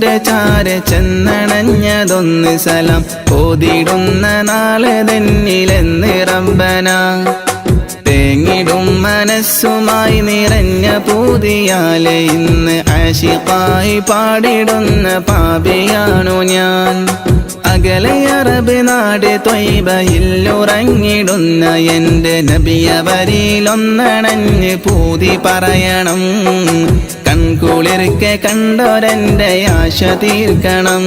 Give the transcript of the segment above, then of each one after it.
റസൂലിന്റെ ചാരെ ചെന്നണഞ്ഞതൊന്ന് സലാം ഓതിടുന്ന നാളെ തന്നിലെന്ന് റബ്ബന തേങ്ങിടും മനസ്സുമായി നിറഞ്ഞ പൂതിയാലെ ഇന്ന് ആശിഖായി പാടിടുന്ന പാപിയാണു ഞാൻ അകലെ അറബ് നാട് ത്വയ്ബയിൽ ഉറങ്ങിടുന്ന എൻ്റെ നബിയവരിലൊന്നണഞ്ഞ് പൂതി പറയണം കൺകുളിർക്കെ കണ്ടോരെൻ്റെ ആശ തീർക്കണം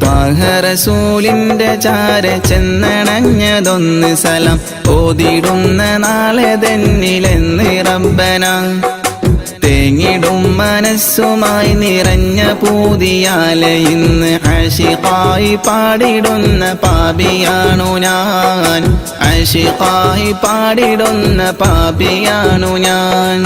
ത്വാഹ റസൂലിന്റെ ചാരെ ചെന്നണഞ്ഞതൊന്ന് സലാം ഓതിടുന്ന നാളെ തന്നിലെന്ന് റബ്ബന തേങ്ങിടും മനസ്സുമായി നിറഞ്ഞ പൂതിയാലെ ഇന്ന് ആശിഖായി പാടിടുന്ന പാപിയാണു ഞാൻ ആശിഖായി പാടിടുന്ന പാപിയാണു ഞാൻ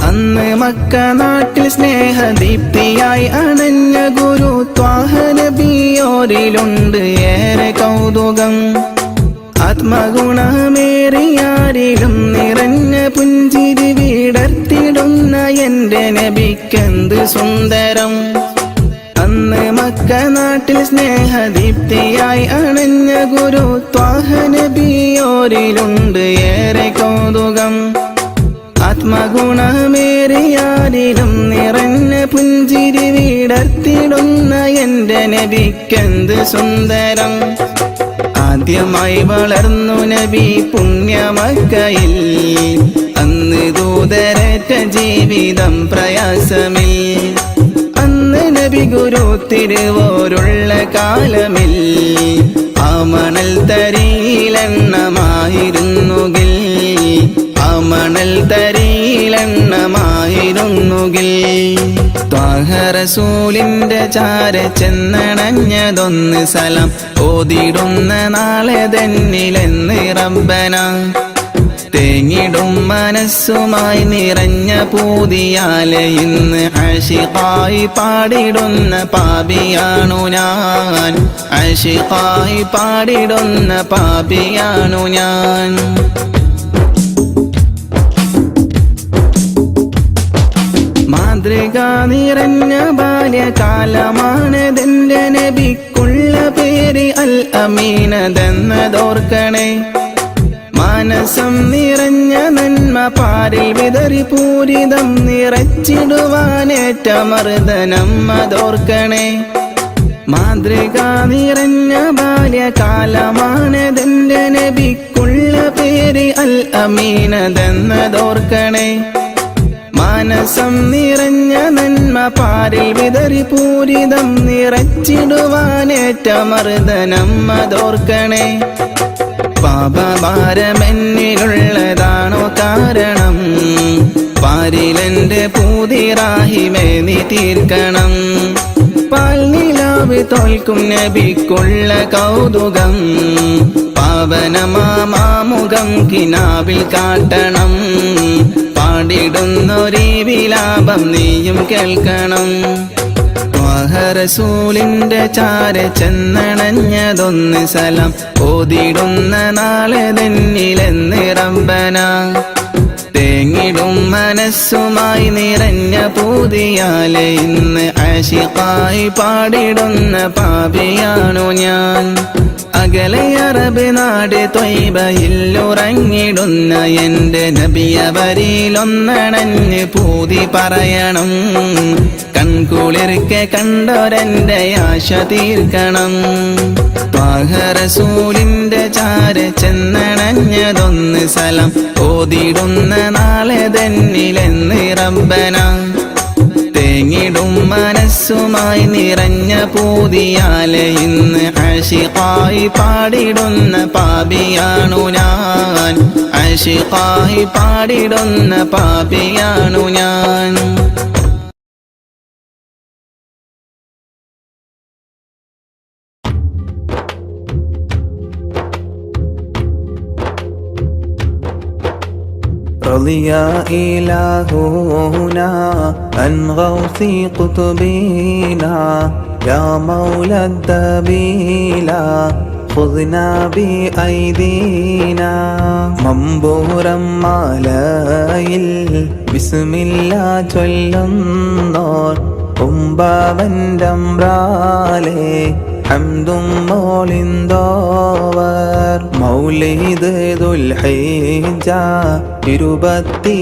അന്ന് മക്ക നാട്ടിൽ സ്നേഹദീപ്തിയായി അണഞ്ഞ ഗുരു ത്വാഹ നബിയോരിലുണ്ട് ഏറെ കൗതുകം ആത്മഗുണമേറിയാരിലും നിറഞ്ഞ പുഞ്ചിരി വിടർത്തിടുന്ന എൻ്റെ നബിക്കെന്ത് സുന്ദരം അന്ന് മക്ക നാട്ടിൽ സ്നേഹദീപ്തിയായി അണഞ്ഞ ഗുരു ത്വാഹ നബിയോരിലുണ്ട് ഏറെ കൗതുകം ആത്മഗുണമേറിയാരിലും നിറഞ്ഞ പുഞ്ചിരി വിടർത്തിടുന്ന എൻ്റെ നബിക്കെന്ത് സുന്ദരം ആദ്യമായി വളർന്നു നബി പുണ്യമക്കയിൽ അന്ന് ദൂതരറ്റ ജീവിതം പ്രയാസമിൽ അന്ന് നബി ഗുരു തിരുവോരുള്ള കാലമിൽ ആ മണൽ തരിയിലെണ്ണമായിരുന്നുകിൽ ആ മണൽ തരിയിലെണ്ണമായിരുന്നുകിൽ ത്വാഹ റസൂലിന്റെ ചാരെ ചെന്നണഞ്ഞതൊന്ന് സലാം ഓതിടുന്ന നാളെ തന്നിലെന്ന് റബ്ബന തേങ്ങിടും മനസ്സുമായി നിറഞ്ഞ പൂതിയാലെ ഇന്ന് ആശിഖായി പാടിടുന്ന പാപിയാണു ഞാൻ ആശിഖായി പാടിടുന്ന പാപിയാണു ഞാൻ മാതൃക നിറഞ്ഞ ബാല്യകാലമാണതെന്റെ നബിക്കുള്ള പേര് അൽ അമീനതെന്നതോർക്കണേ മാനസം നിറഞ്ഞ നന്മ പാരിൽ വിതറി പൂരിതം നിറച്ചിടുവാനേറ്റ മർദ്ദനം അതോർക്കണേ മാതൃക നിറഞ്ഞ ബാല്യകാലമാണതെന്റെ നബിക്കുള്ള പേര് അൽ അമീനതെന്നതോർക്കണേ മാനസം നിറഞ്ഞ നന്മ പാരിൽ വിതറി പൂരിതം നിറച്ചിടുവാനേറ്റ മർദ്ദനം അതോർക്കണേ പാപഭാരമെന്നിലുള്ളതാണോ കാരണം പാരിലെന്റെ പൂതിറാഹിമേ നീ തീർക്കണം പാൽനിലാവ് തോൽക്കും നബിക്കുള്ള കൗതുകം പാവനമാമുഖം കിനാവിൽ കാട്ടണം പാടിടുന്നൊരീ വിലാപം നീയും കേൾക്കണം ത്വാഹ റസൂലിന്റെ ചാരെ ചെന്നണഞ്ഞതൊന്ന് സലാം ഓതിടുന്ന നാളെ തന്നിലെന്ന് റബ്ബന തേങ്ങിടും മനസ്സുമായി നിറഞ്ഞ പൂതിയാലെ ഇന്ന് ആശിഖായി പാടിടുന്ന പാപിയാണു ഞാൻ അകലെ അറബ് നാട് ത്വയ്ബയിൽ ഉറങ്ങിടുന്ന എൻ്റെ നബിയവരിലൊന്നണഞ്ഞ് പൂതി പറയണം കൺകുളിർക്കെ കണ്ടോരെൻ്റെ ആശ തീർക്കണം ത്വാഹ റസൂലിന്റെ ചാരെ ചെന്നണഞ്ഞതൊന്ന് സലാം ഓതിടുന്ന നാളെ തന്നിലെന്ന് റബ്ബന തേങ്ങിടും മനസ്സുമായി നിറഞ്ഞ പൂതിയാലെ ഇന്ന് ആശിഖായി പാടിടുന്ന പാപിയാണു ഞാൻ ആശിഖായി പാടിടുന്ന പാപിയാണു ഞാൻ رضي إلهنا عن غوث قطبنا يا مولى الدبيلا خذنا بأيدينا മമ്പൂരം മാലയിൽ ബിസ്മില്ല ചൊല്ലുന്നോർ ഉമ്പാവൻ്റമ്പ്രാലെ ഹംദും മോളിന്തോവർ മൗലിദ് ദുൽഹിജ്ജ 23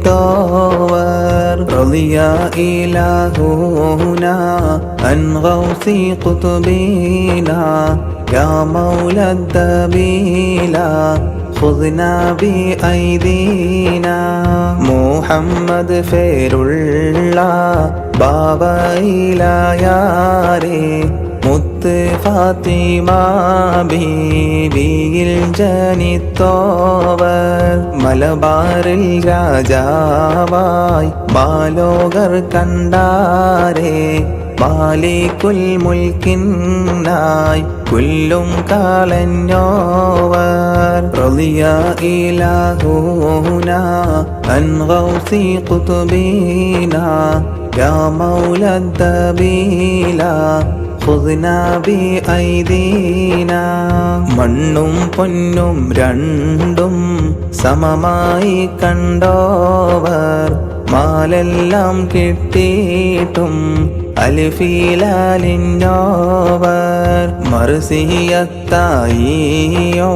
മൗലദ്ദബിലാതരിമിലുദിത്തോവർ റളിയ ഇലാഹുനാ അൻ ഗൗസി ഖുതുബിനാ യാ മൗലദ്ദബിലാ ഖുദ്നാ ബിഐദീനാ മുഹമ്മദ് ഫേരുള്ള ബാബയിലായാരേ മുത്ത് ഫാത്തിമ ബീവിയിൽ ജനിത്തോവർ മലബാറിൽ രാജാവായി ബാലോകർ കണ്ടാരേ മാലിക്കുൽ മുൽക്കിനായി കുല്ലും കളഞ്ഞോവർ റളിയ ഇലാഹുനാ അൻ ഗൗസി ഖുതുബിനാ യാ മൗലദ്ദബിലാ ഖുദ്നാ ബിഐദീനാ മണ്ണും പൊന്നും രണ്ടും സമമായി കണ്ടോവർ മാലെല്ലാം കിട്ടിയിട്ടും അലിഫിലാലിഞ്ഞോവർ മർസിയത്തായിയോ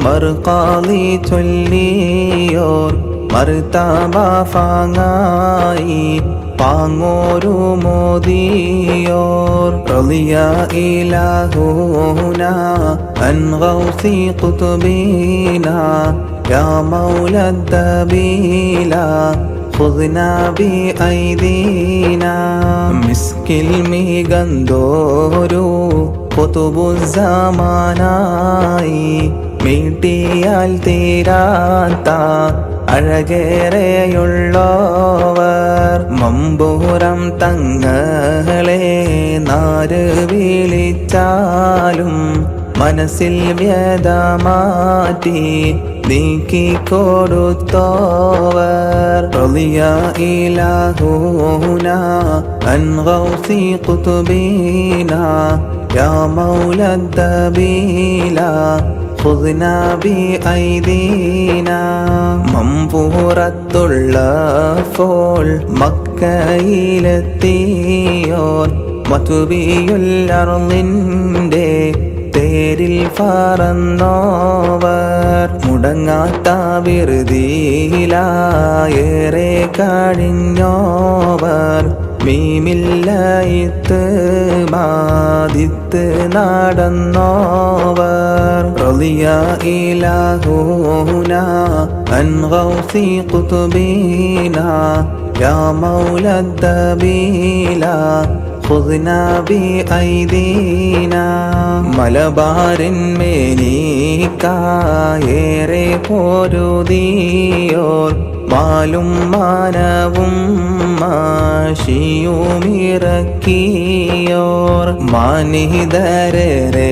മർഖാലി ചൊല്ലിയോർ മർതബ ഫാങ്ങായി പാങ്ങോരു മോദിയോർ റളിയ ഇലാഹുനാ അൻ ഗൗസി ഖുതുബിനാ യാ മൗലദ്ദബിലാ ഖുദ്നാ ബിഐദീനാ മിസ്കിൽ മികന്തോരു ഖുതുബുസ്സമാനായി മീട്ടിയാൽ തീരാത്ത അഴകേറെയുള്ളോവർ മമ്പൂരം തങ്ങളെ നാര് വിളിച്ചാലും മനസ്സിൽ വ്യത മാറ്റി നീക്കിക്കൊടുത്തോവർ റളിയ ഇലാഹുനാ അൻ ഗൗസി ഖുതുബിനാ യാ മൗലദ്ദബിലാ ഖുദ്നാ ബിഐദീനാ മമ്പൂറത്തുള്ളപ്പോൾ മക്കയിലെത്തിയോർ മതുബിയുൽ അർളിന്റെ തേരിൽ പറന്നോവർ മുടങ്ങാത്ത വിറുതിയിലായേറെ കഴിഞ്ഞോവർ മീമില്ലയിത്ത് മാദിത്ത് നടന്നോവർ റളിയ ഇലാഹുനാ അൻ ഗൗസി ഖുതുബിനാ യാ മൗലദ്ദബിലാ ഖുദ്നാ ബിഐദീനാ മലബാറിൻ മേനിക്കായേറെ പൊരുതിയോർ മാലും മാനവും മാഷിയുമിറക്കിയോർ മാനിതരരെ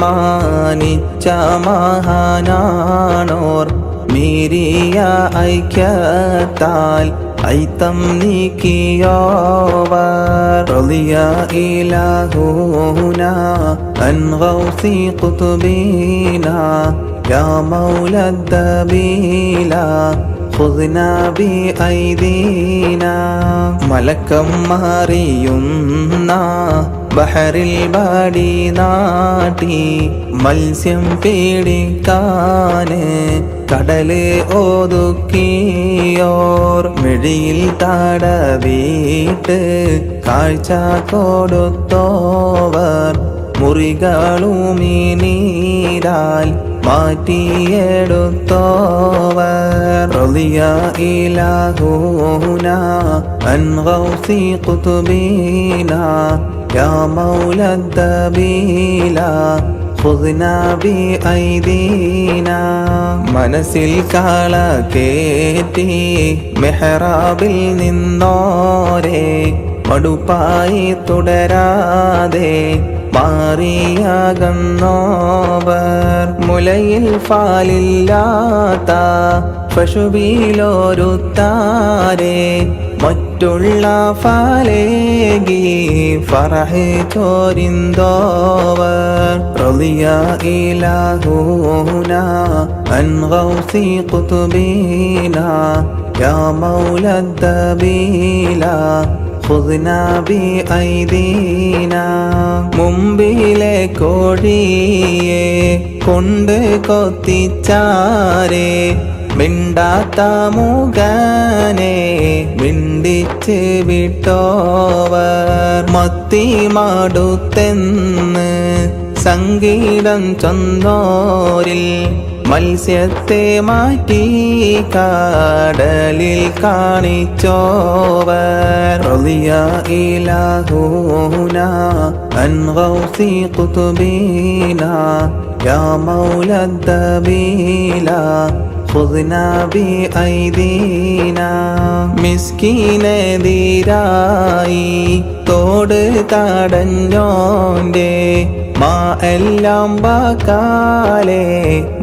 മാനിച്ച മഹാനാണോർ മീരിയ ഐക്യത്താൽ ഐത്തം നീക്കിയോവർ റളിയ ഇലാഹുനാ അൻ ഗൗസി ഖുതുബിനാ യാ മൗലദ്ദബിലാ ഖുദ്നാ ബിഐദീനാ മലക്കം മാറിയുന്ന ബഹറിൽ ബാടി നാട്ടി മത്സ്യം പിടിക്കാന് കടല് ഒതുക്കിയോർ മിഴിയിൽ തടവിട്ട് കാഴ്ച കൊടുത്തോവർ മുറികളുമീനീരാൽ മാറ്റിയെടുത്തോവർ റളിയ ഇലാഹുനാ അൻ ഗൗസി ഖുതുബിനാ യാ മൗലദ്ദബിലാ ഖുദ്നാ ബിഐദീനാ മനസ്സിൽ കാള കേറ്റി മെഹ്റാബിൽ നിന്നോരെ മടുപ്പായി തുടരാതെ മാറിയാകുന്നോവർ മുലയിൽ പാലില്ലാത്ത പശുവിലൊരുത്താരെ മറ്റുള്ള ഫാലേകി ഫറഹ് ചോരിന്തോവർ റളിയ ഇലാഹുന അൻ ഗൗസി ഖുതുബിന യാ മൗലദ്ദബീല ഖുദ്നാ ബി ഐദീന മുമ്പിലെ കോഴിയെ കൊണ്ട് കൊത്തിച്ചാരേ മിണ്ടാത്ത മുഖനെ മിണ്ടിച്ച് വിട്ടോവർ മത്തി മടുത്തെന്ന് സംഗീതം ചൊന്നോരിൽ മത്സ്യത്തെ മാറ്റി കടലിൽ കാണിച്ചോവർ റളിയ ഇലാഹുന അൻ ഗൗസി ഖുതുബിന യാ മൗലദ്ദബീല ഖുദ്നാ ബി ഐദീന മിസ്കീനെതിരായി തോട് തടഞ്ഞോന്റെ മാ എല്ലാം വാക്കാലെ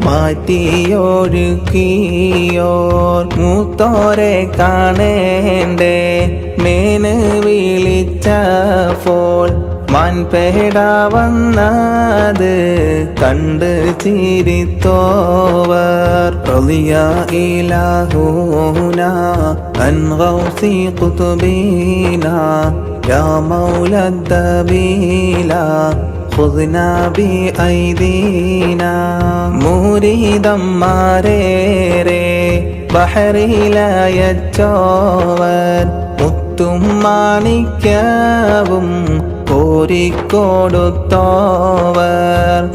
മാറ്റിയൊരുക്കിയോർ മൂത്തോരെ കാണേണ്ടേ മേന് വിളിച്ചപ്പോൾ മാൻപേട വന്നത് കണ്ട് ചിരിത്തോവർ റളിയ ഇലാഹുന അൻ ഗൗസി ഖുതുബിന യാ മൗലദ്ദബീല ഖുദ്നാ ബി ഐദീന മുരീദന്മാരേറെ ബഹറിലയച്ചോവർ മുത്തും മാണിക്യവും കോരിക്കൊടുത്തോവർ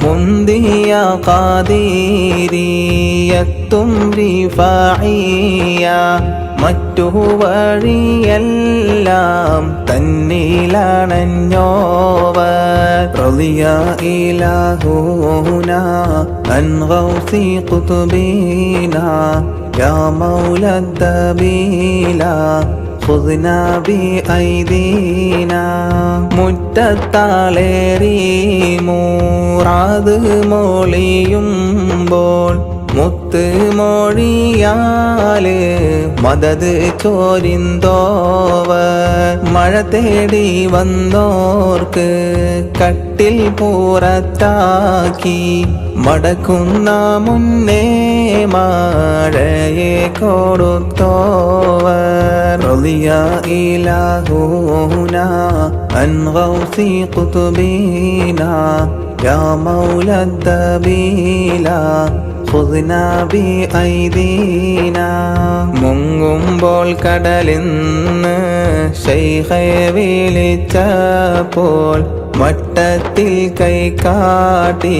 മുന്തിയ ഖാദിരിയത്തും റിഫാഇയ മറ്റു വഴിയെല്ലാം തന്നിലണഞ്ഞോവർ റളിയ ഇലാഹുന അൻ ഗൗസി ഖുതുബിന യാ മൗലദ്ദബീല ഖുദ്നാ ബി ഐദീന മുറ്റത്താളേറി മൂറാത് മൊളിയുമ്പോൾ മുത്ത് മൊഴിയാല് മദത് ചോരിന്തോവർ മഴ തേടി വന്നോർക്ക് കട്ടിൽ പുറത്താക്കി മടക്കുന്ന മുന്നേ മഴയെ കൊടുത്തോവർ റളിയ ഇലാഹുന അൻ ഗൗസി ഖുതുബിന യാ മൗലദ്ദബീല ഖുദ്നാ ബി ഐദീന മുങ്ങുമ്പോൾ കടലിന്ന് ശൈഖെ വിളിച്ചപ്പോൾ മട്ടത്തിൽ കൈ കാട്ടി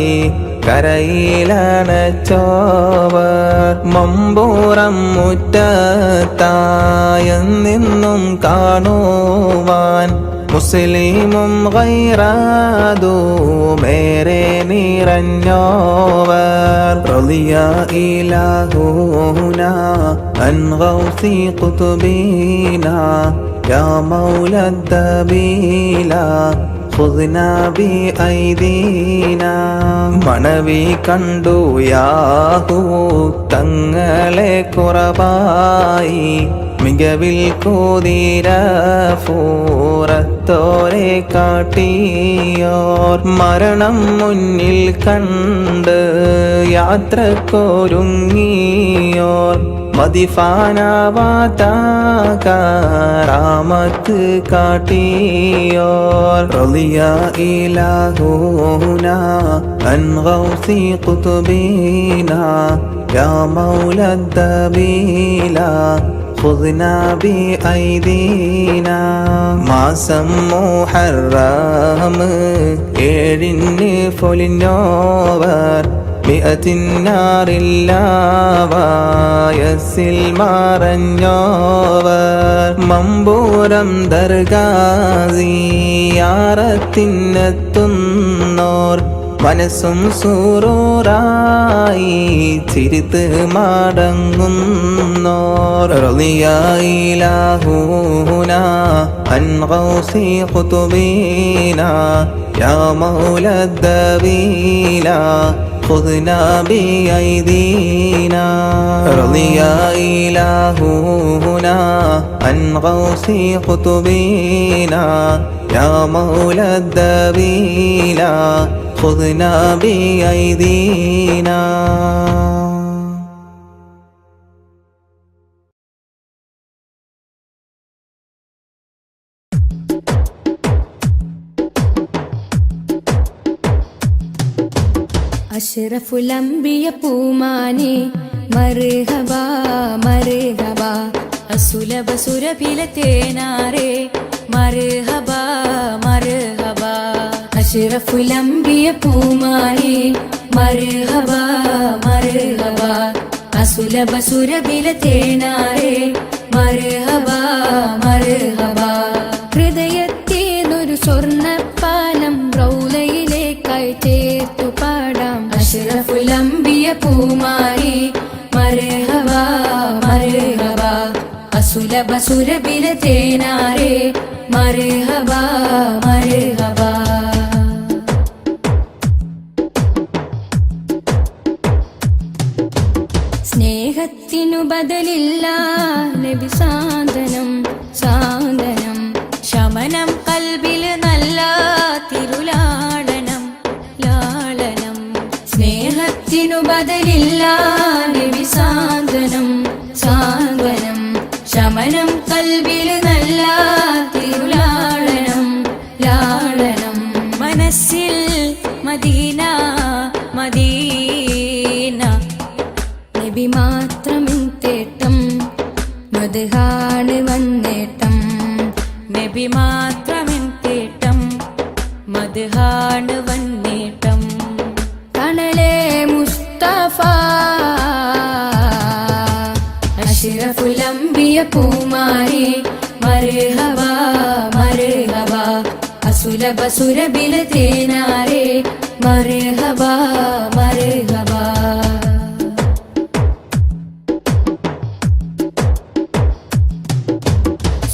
കരയിലണച്ചോവർ മമ്പൂറം മുറ്റത്തായെന്നും കാണുവാൻ മുസ്ലിമും ഗൈറതുമേറെ നിറഞ്ഞോവർ റളിയ ഇലാഹുന അൻ ഗൗസി ഖുതുബിന യാ മൗലദ്ദബീല ഖുദ്നാ ബി ഐദീന മണവി കണ്ടു യാഹൂ തങ്ങളെ കുറവായി മികവിൽ കുതിരഫൂറത്തോരെ കാട്ടിയോർ മരണം മുന്നിൽ കണ്ട് യാത്രക്കൊരുങ്ങിയോർ മദിഫാനാവാത്ത കറാമത്ത് കാട്ടിയോർ റളിയ ഇലാഹുന അൻ ഗൗസി ഖുതുബിന യാ മൗലദ്ദബീല ഖുദ്നാ ബി ഐദീന മാസം മുഹറം 7 പൊലിഞ്ഞോവർ മിഅത്തിന്നാറില്ല വയസ്സിൽ മറഞ്ഞോവർ മമ്പൂരം ദർഗാസിയാറത്തിനെത്തുന്നോർ മനസ്സും സൂറൂറായി ചിരിത്ത് മടങ്ങുന്നോർ റളിയ ഇലാഹുന അൻ ഗൗസി ഖുതുബിന യാ മൗലദ്ദബീല خذنا بأيدينا رضي إلهنا عن غوث قطبنا يا مولى الدبينا خذنا بأيدينا. അഷ്റഫുൽ അംബിയ പൂമാനെ മർഹബാ മർഹബാ അസുലഭ സുരഭില തേനാരെ മർഹബാ മർഹബാ അഷ്റഫുൽ അംബിയ പൂമാനെ മർഹബാ മർഹബാ അസുലഭ സുരഭില തേനാരെ മർഹബാ മർഹബാ ഹൃദയത്തേതൊരു സ്വർണ്ണപ്പാലം റൗലയിലേക്കായി ചേർത്തു പാടാം അഷ്റഫുൽ അംബിയ പൂമാനെ മർഹബാ മർഹബാ അസുലഭ സുരഭില തേനാരെ മർഹബാ മർഹബാ. സ്നേഹത്തിനു ബദലില്ല നബി സാന്ത്വനം സാന്ത്വനം ശമനം കൽബില് നല്ല തിരുലാളനം ലാളനം സ്നേഹത്തിനു ബദലില്ല നബി സാന്ത്വനം സാന്ത്വനം ശമനം കൽബില് നല്ല തിരുലാളനം ലാളനം മനസ്സിൽ മദീന മദീന നബി മാത്രമിൻ തേട്ടം മദ്ഹാണ് വന്നേട്ടം നബി മാത്രമിൻ തേട്ടം മദ്ഹാണ് വന്നേട്ടം തണലേ മുസ്തഫ അഷ്റഫുൽ അംബിയ പൂമാനെ മർഹബാ മർഹബാ അസുലഭ സുരഭില തേനാരെ മർഹബാ മർഹബാ.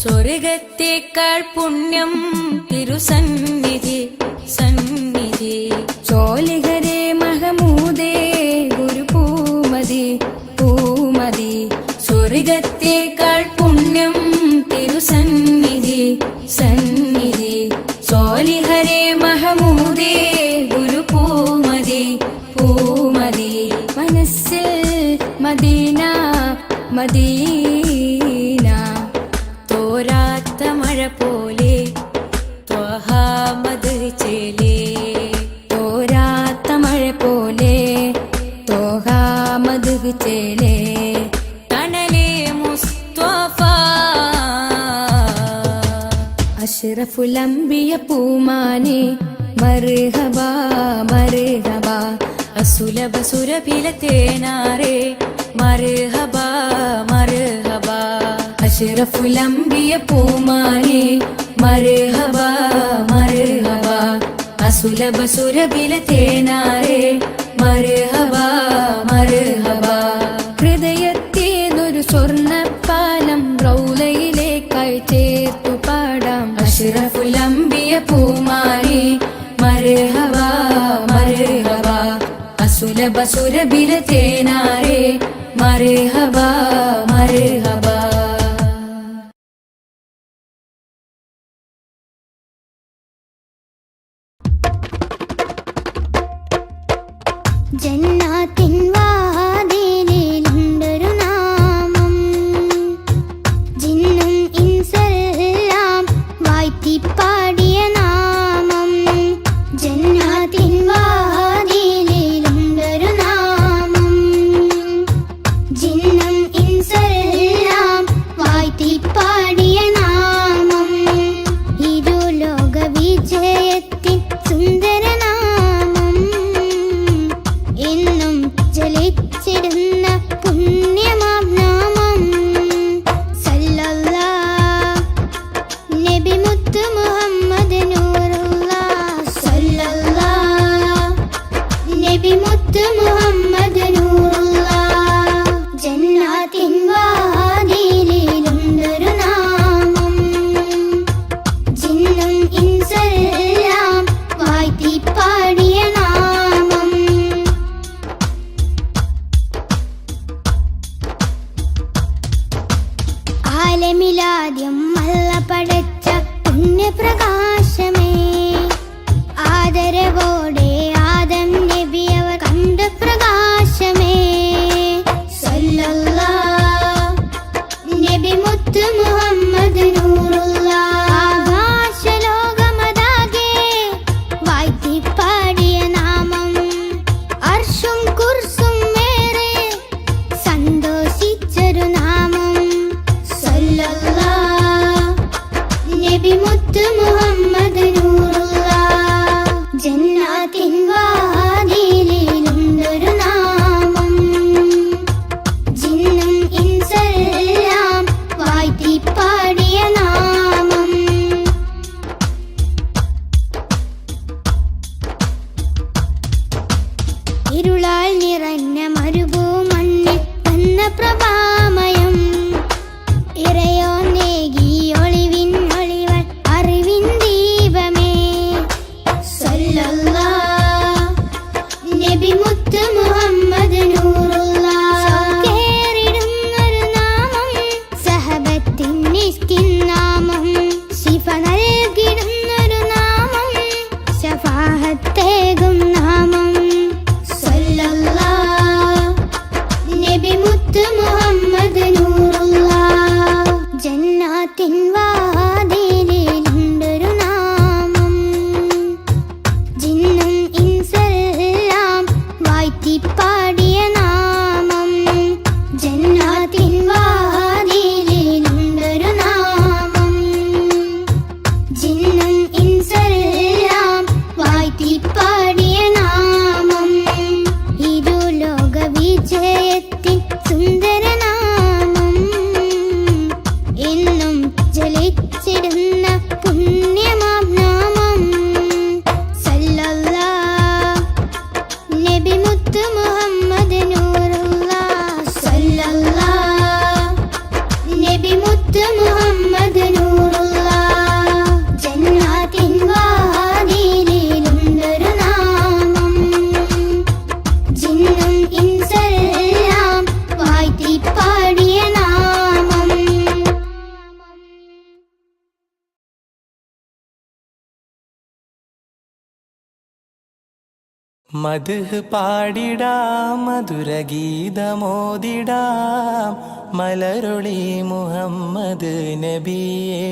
സ്വർഗത്തേക്കാൾ പുണ്യം തിരുസന്നിധി സന്നിധി ചോലിഹരേ മഹമൂദേ ഗുരു പൂമതി പൂമതി സ്വർഗത്തേക്കാൾ പുണ്യം തിരുസന്നിധി സന്നിധി ചോലിഹരേ മഹമൂദേ ഗുരു പൂമതി പൂമതി മനസ്സിൽ മദീന മദീന തോരാത്ത മഴ പോലെ ത്വഹാ മദ്ഹ് ചേലേ തോരാത്ത മഴ പോലെ ത്വഹാ മദ്ഹ് ചേലേ തണലേ മുസ്തഫ അഷ്റഫുൽ അംബിയ പൂമാനെ മർഹബാ മർഹബാ അസുലഭ സുരഭില തേനാരെ മർഹബാ മർഹബാ അഷ്റഫുൽ അംബിയ പൂമാനെ മർഹബാ മർഹബാ അസുലഭ സുരഭില തേനാരെ മർഹബാ മർഹബാ ഹൃദയത്തേതൊരു സ്വർണ്ണപ്പാലം റൗലയിലേക്കായി ചേർത്തു പാടാം അഷ്റഫുൽ അംബിയ പൂമാനെ മർഹബാ മർഹബാ അസുലഭ സുരഭില തേനാരെ മർഹബാ മർഹബാ. ജന്നാത്തിൻ വാതിലിലുണ്ടൊരു നാമം ജിന്നും ഇൻസെല്ലാം വാഴ്ത്തിപ്പാടിയ നാമം ജന്നാത്തിൻ വാതിലിലുണ്ടൊരു നാമം ജിന്നും ഇൻസെല്ലാം വാഴ്ത്തിപ്പാടിയ നാമം ഇരു ലോക വിജയത്തിൻ സുന്ദരനാമം എന്നും മുത്ത് മുഹമ്മദ് നൂറുള്ള ജന്നാത്തിൻ വാതിലിലുണ്ടൊരു നാമം ജിന്നും ഇൻസെല്ലാം വാഴ്ത്തിപ്പാടിയ നാമം ഇരുളാൽ നിറഞ്ഞ മരുഭൂമണ്ണിൽ വന്ന പ്രഭാമയം ഇറയോ നേകി ഒളിവിൻ ഒളിവൻ അറിവിൻ ദീപമേ സല്ലല്ലാഹ് നബി മുത്ത് മുഹമ്മദ് നൂറുള്ള കേറിടുന്നൊരു നാമം സഹബത്തിൻ നിസ്കിൻ നാമം ശിഫ നൽകിടുന്നൊരു നാമം ശഫാഹത്തേകും നാമം സല്ലല്ലാഹ് നബി മുത്ത് മുഹമ്മദ് നൂറുള്ള ജന്നാത്തിൻ വാതിലിലുണ്ടൊരു നാമം ജിന്നും ഇൻസെല്ലാം വാഴ്ത്തിപ്പാടിയ നാമം ജന്നാത്തിൻ വാതിലിലുണ്ടൊരു നാമം ജിന്നും ഇൻസെല്ലാം വാഴ്ത്തിപ്പാടിയ നാമം ഇരുലോക വിജയത്തിൻ സുന്ദരനാമം എന്നും ജലിച്ചിടുന്ന പുണ്യമാം നാമം സല്ലല്ലാഹ് നബി മുത്ത് മുഹമ്മദ് നൂറുള്ള സല്ലല്ലാഹ് നബി മുത്ത് മുഹമ്മദ് നൂറുള്ള ജന്നാത്തിൻ വാതിലിലുണ്ടൊരു നാമം ജിന്നും ഇൻസെല്ലാം വാഴ്ത്തിപ്പാടിയ നാമം മദ്ഹ് പാടിടാം മധുരഗീതമോദിടാം മലരൊളി മുഹമ്മദ് നബിയേ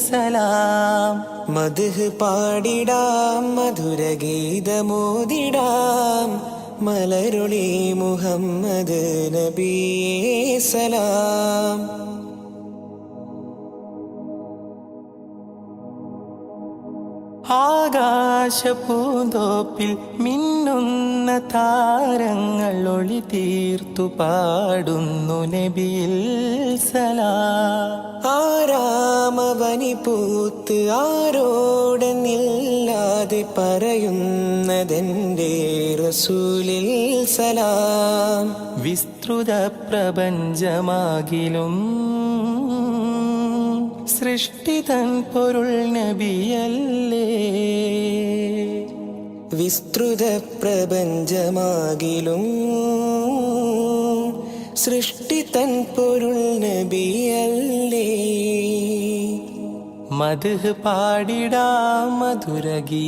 സലാം. മദ്ഹ് പാടിടാം മധുരഗീതമോദിടാം മലരൊളി മുഹമ്മദ് നബിയേ സലാം. ആകാശപൂന്തോപ്പിൽ മിന്നുന്ന താരങ്ങൾ ഒളി തീർത്തു പാടുന്നു നബിയിൽ സലാം. ആരാമവനി പൂത്ത് ആരോടെന്നില്ലാതെ പറയുന്നതെന്റെ റസൂലിൽ സലാം. വിസ്തൃത പ്രപഞ്ചമാകിലും സൃഷ്ടിതൻ പൊരുൾ നബിയല്ലേ. വിസ്തൃത പ്രപഞ്ചമാകിലും സൃഷ്ടിതൻ പൊരുൾ നബിയല്ലേ. മദ്ഹ് പാടിടാം മധുരഗീതമോദിടാം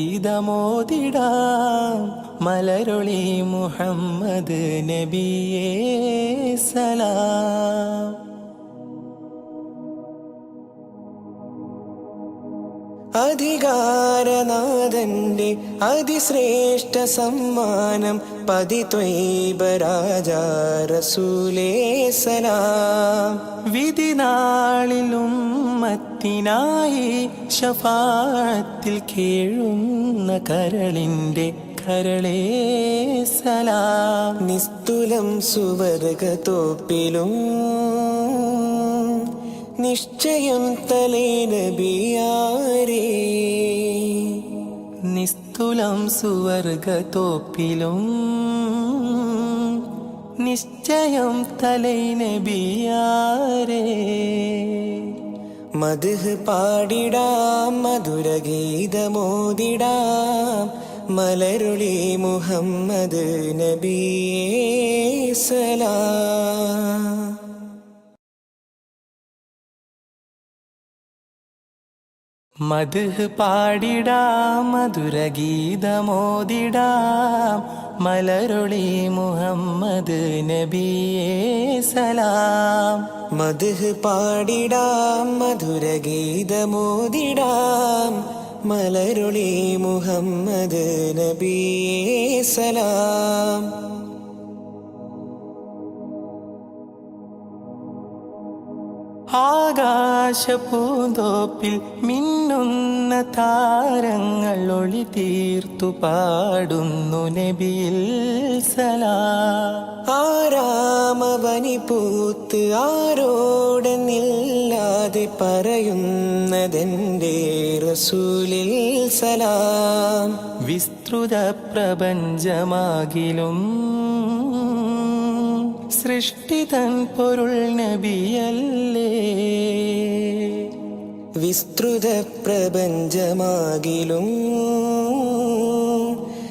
മലരൊളി മുഹമ്മദ് നബിയേ സലാം. അധികാരനാഥന്റെ അതിശ്രേഷ്ഠ സമ്മാനം പതിത്വൈബ രാജാ റസൂലേ സലാം. വിധി നാളിലും മത്തിനായി ശഫാത്തിൽ കേഴുന്ന കരളിൻ്റെ കരളേ സലാം. നിസ്തുലം സുവർഗത്തോപ്പിലും നിശ്ചയം തലേ നബിയാരേ. നിസ്തുലം സുവർഗത്തോപ്പിലും നിശ്ചയം തലൈ നബിയാരേ. മദ്ഹ് പാടിടാം മധുരഗീതമോദിടാം മലരുളി മുഹമ്മദ് നബിയേ സലാം. മദ്ഹ് പാടിടാം മധുരഗീതമോദിടാം മലരൊളി മുഹമ്മദ് നബിയേ സലാം. മദ്ഹ് പാടിടാം മധുരഗീതമോദിടാം മലരുളി മുഹമ്മദ് നബിയേ സലാം. ആകാശപൂന്തോപ്പിൽ മിന്നുന്ന താരങ്ങൾ ഒളി തീർത്തു പാടുന്നു നബിയിൽ സലാം. ആരാമവനി പൂത്ത് ആരോടെന്നില്ലാതെ പറയുന്നതെൻ്റെ റസൂലിൽ സലാം. വിസ്തൃത പ്രപഞ്ചമാകിലും സൃഷ്ടിതൻ പൊരുൾ നബിയല്ലേ. വിസ്തൃത പ്രപഞ്ചമാകിലും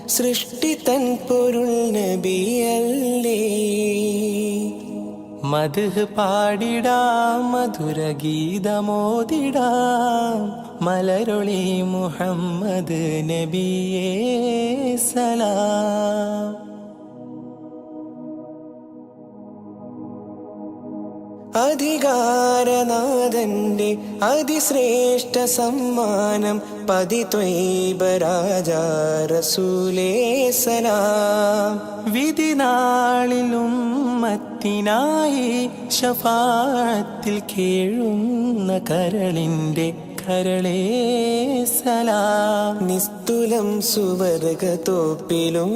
സൃഷ്ടിതൻ പൊരുൾ നബിയല്ലേ. മദ്ഹ് പാടിടാം മധുരഗീതമോദിടാം മലരൊളി മുഹമ്മദ് നബിയേ സലാം. അധികാരനാഥന്റെ അതിശ്രേഷ്ഠ സമ്മാനം പതിത്വൈബ രാജാ റസൂലേ സലാം. വിധിനാളിൽ ഉമ്മത്തിനായി ശഫാഅത്തിൽ കേഴുന്ന കരളിൻ്റെ കരളേ സലാം. നിസ്തുലം സുവർഗത്തോപ്പിലും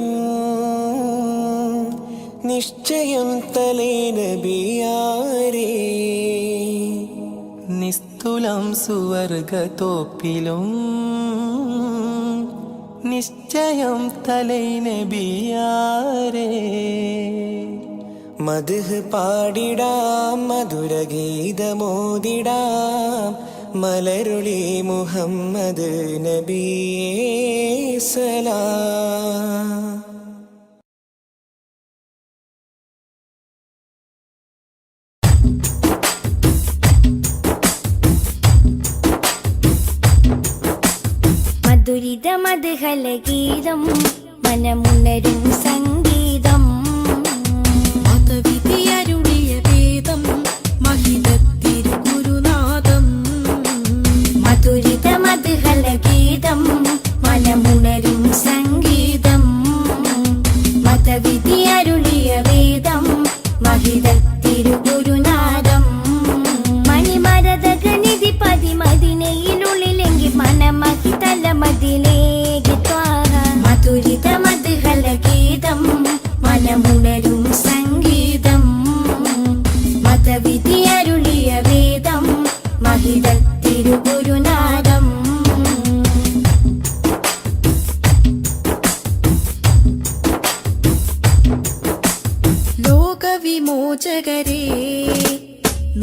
നിശ്ചയം തലേ നബിയാരേ. നിസ്തുലം സുവർഗത്തോപ്പിലും നിശ്ചയം തലൈ നബിയാരേ. മദ്ഹ് പാടിടാം മധുരഗീതമോദിടാം മലരുളി മുഹമ്മദ് നബിയേ സലാം. മധുരിത മധുഹലഗീതം മനമുണരും സംഗീതം. മതവിധിയരുളിയ വേദം മഹിതത്തിരു ഗുരുനാഥം. മധുരിത മധുഹലഗീതം മനമുണരും സംഗീതം. മതവിധി അരുളിയ വേദം മഹിതത്തിരു ഗുരുനാഥം. മണിമരതകനിധി പതിമതിനയിലുള്ളിലെങ്കി മനമഹിതല മതിലേക്ക് ത്വാഹ. മധുരിത മധുഹലഗീതം മനമുണരും സംഗീതം. മതവിധി അരുളിയ വേദം മഹിതത്തിരു ഗുരുനാഥം. ലോകവിമോചകരേ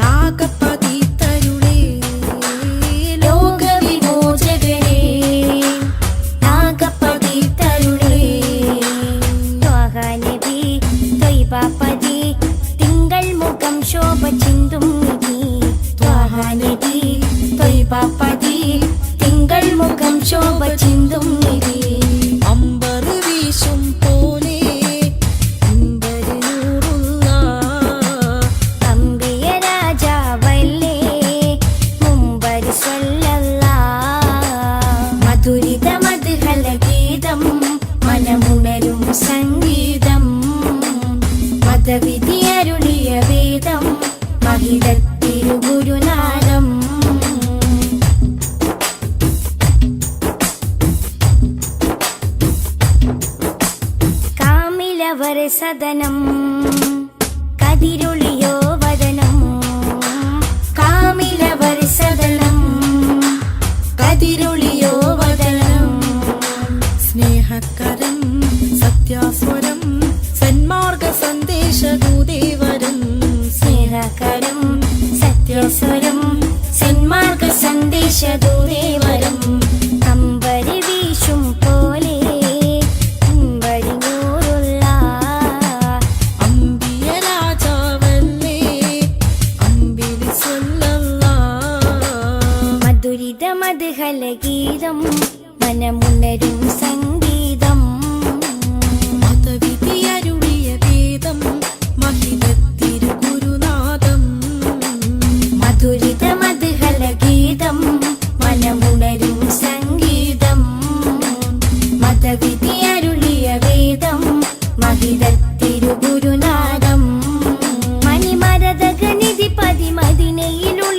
നാഗപതിതരുളേ. ലോകവിമോചകരേ നാഗപതിതരുളേ. ത്വാഹ നബി ത്വയ്ബാപതി തിങ്കൾ മുഖം ശോഭ ചിന്തും നിധി. ത്വാഹ നബി ത്വയ്ബാപതി തിങ്കൾ മുഖം ശോഭ ചിന്തും നിധി. അമ്പർ വീശും പോലെ അമ്പര് നൂറുള്ള അമ്പിയ രാജാവല്ലേ മുമ്പര് സ്വല്ലല്ലാഹ്. മധുരിത മധുഹലഗീതം മനമുണരും സംഗീതം. മതവിധി അരുളിയ വേദം മഹിതത്തിരു ഗുരുനാഥം. കാമിലവർ സദനം കതിരൊളിയോ വദനം. കാമിലവർ സദനം കതിരൊളിയോ വദനം. സ്നേഹകരം സത്യാസ്വരം സന്മാർഗ സന്ദേശദൂതേവരം. സ്നേഹകരം സത്യസ്വരം സന്മാർഗ സന്ദേശദൂതേവരം. അമ്പരി വീശും പോലെ അമ്പരി നൂറുള്ള അമ്പിയ രാജാവല്ലേ അമ്പിളി സ്വല്ലല്ലാഹ്. മധുരിത മധുഹലഗീതം മനമുണരും സംഗീതം. മതവിധിയരുളിയ വേദം മഹിതത്തിരു ഗുരുനാഥം. മധുരിത മധുഹലഗീതം മനമുണരും സംഗീതം. മതവിധി അരുളിയ വേദം മഹിതത്തിരു ഗുരുനാഥം. മണിമരതകനിധി പതിമതിനയിലുള്ള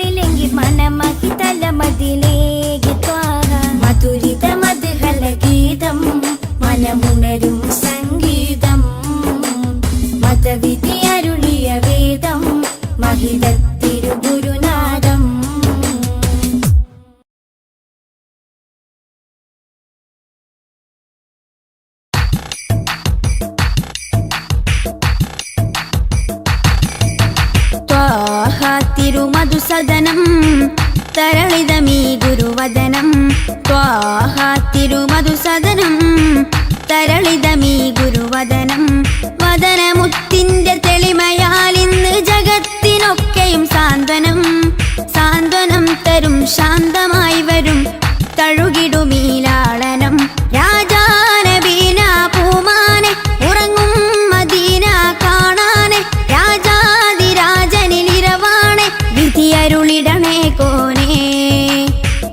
ഗുരുവദനം ത്വാഹ തിരുമധുസദനം തരളിതമീ ഗുരുവദനം വദനമുത്തിന്റെ തെളിമയാൽ ഇന്ന് ജഗത്തിനൊക്കെയും സാന്ത്വനം സാന്ത്വനം തരും ശാന്തമായി വരും തഴുകിടുമീലാളനം രാജാനബീന പൂമാനെ ഉറങ്ങും മദീന കാണാനെ രാജാതിരാജനിലിരവാണെ വിധിയരുളിടണേ കോനേ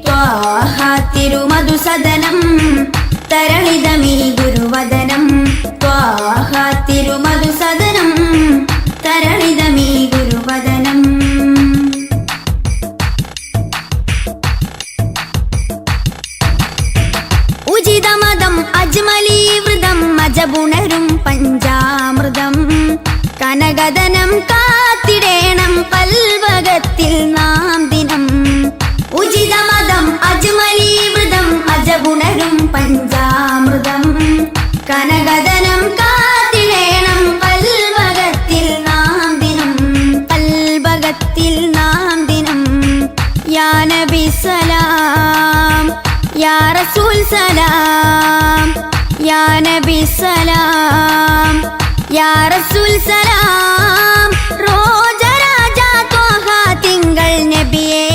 ത്വാഹ തിരുമധുസദനം തരളിതമീ ഗുരുവദനം ത്വാഹ തിരുമധുസദനം തരളിതമീ ഗുരുവദനം ഉചിതമതം അജ്മലീവൃതം അജബുണരും പഞ്ചാമൃതം കനകദനം കാത്തിടേണം കൽവകത്തിൽ നാം ദിനം ഉചിതമതം അജ്മലീവൃതം അജബുണരും പഞ്ചാമൃതം കനകദനം കാത്തിടേണം കൽവകത്തിൽ നാം ദിനം കൽവകത്തിൽ നാം ദിനം യാ നബി സലാം യാ റസൂൽ സലാം യാ നബി സലാം യാ റസൂൽ സലാം റോജ രാജ ത്വാഹ തിങ്കൾ നബിയേ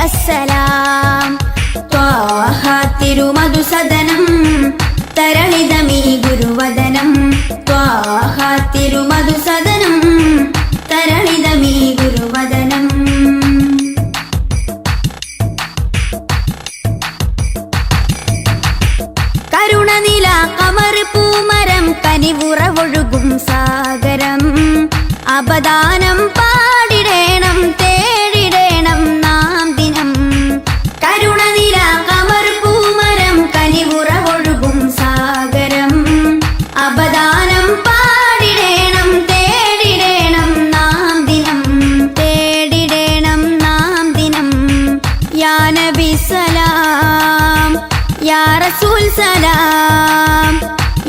അസ്സലാം ത്വാഹ തിരുമധുസദനം തരളിതമീ ഗുരുവദനം ത്വാഹ തിരുമധുസദനം തരളിതമീ ഗുരുവദനം കരുണനില കമർ പൂമരം കനിവുറവൊഴുകും സാഗരം അപദാനം പാടിടേണം തേടിടേണം നാം ദിനം കരുണനില കമർ പൂമരം കനിവുറവൊഴുകും സാഗരം അപദാനം പാടിടേണം തേടിടേണം നാം ദിനം തേടിടേണം നാം ദിനം യാ നബി സലാം യാ റസൂൽ സലാം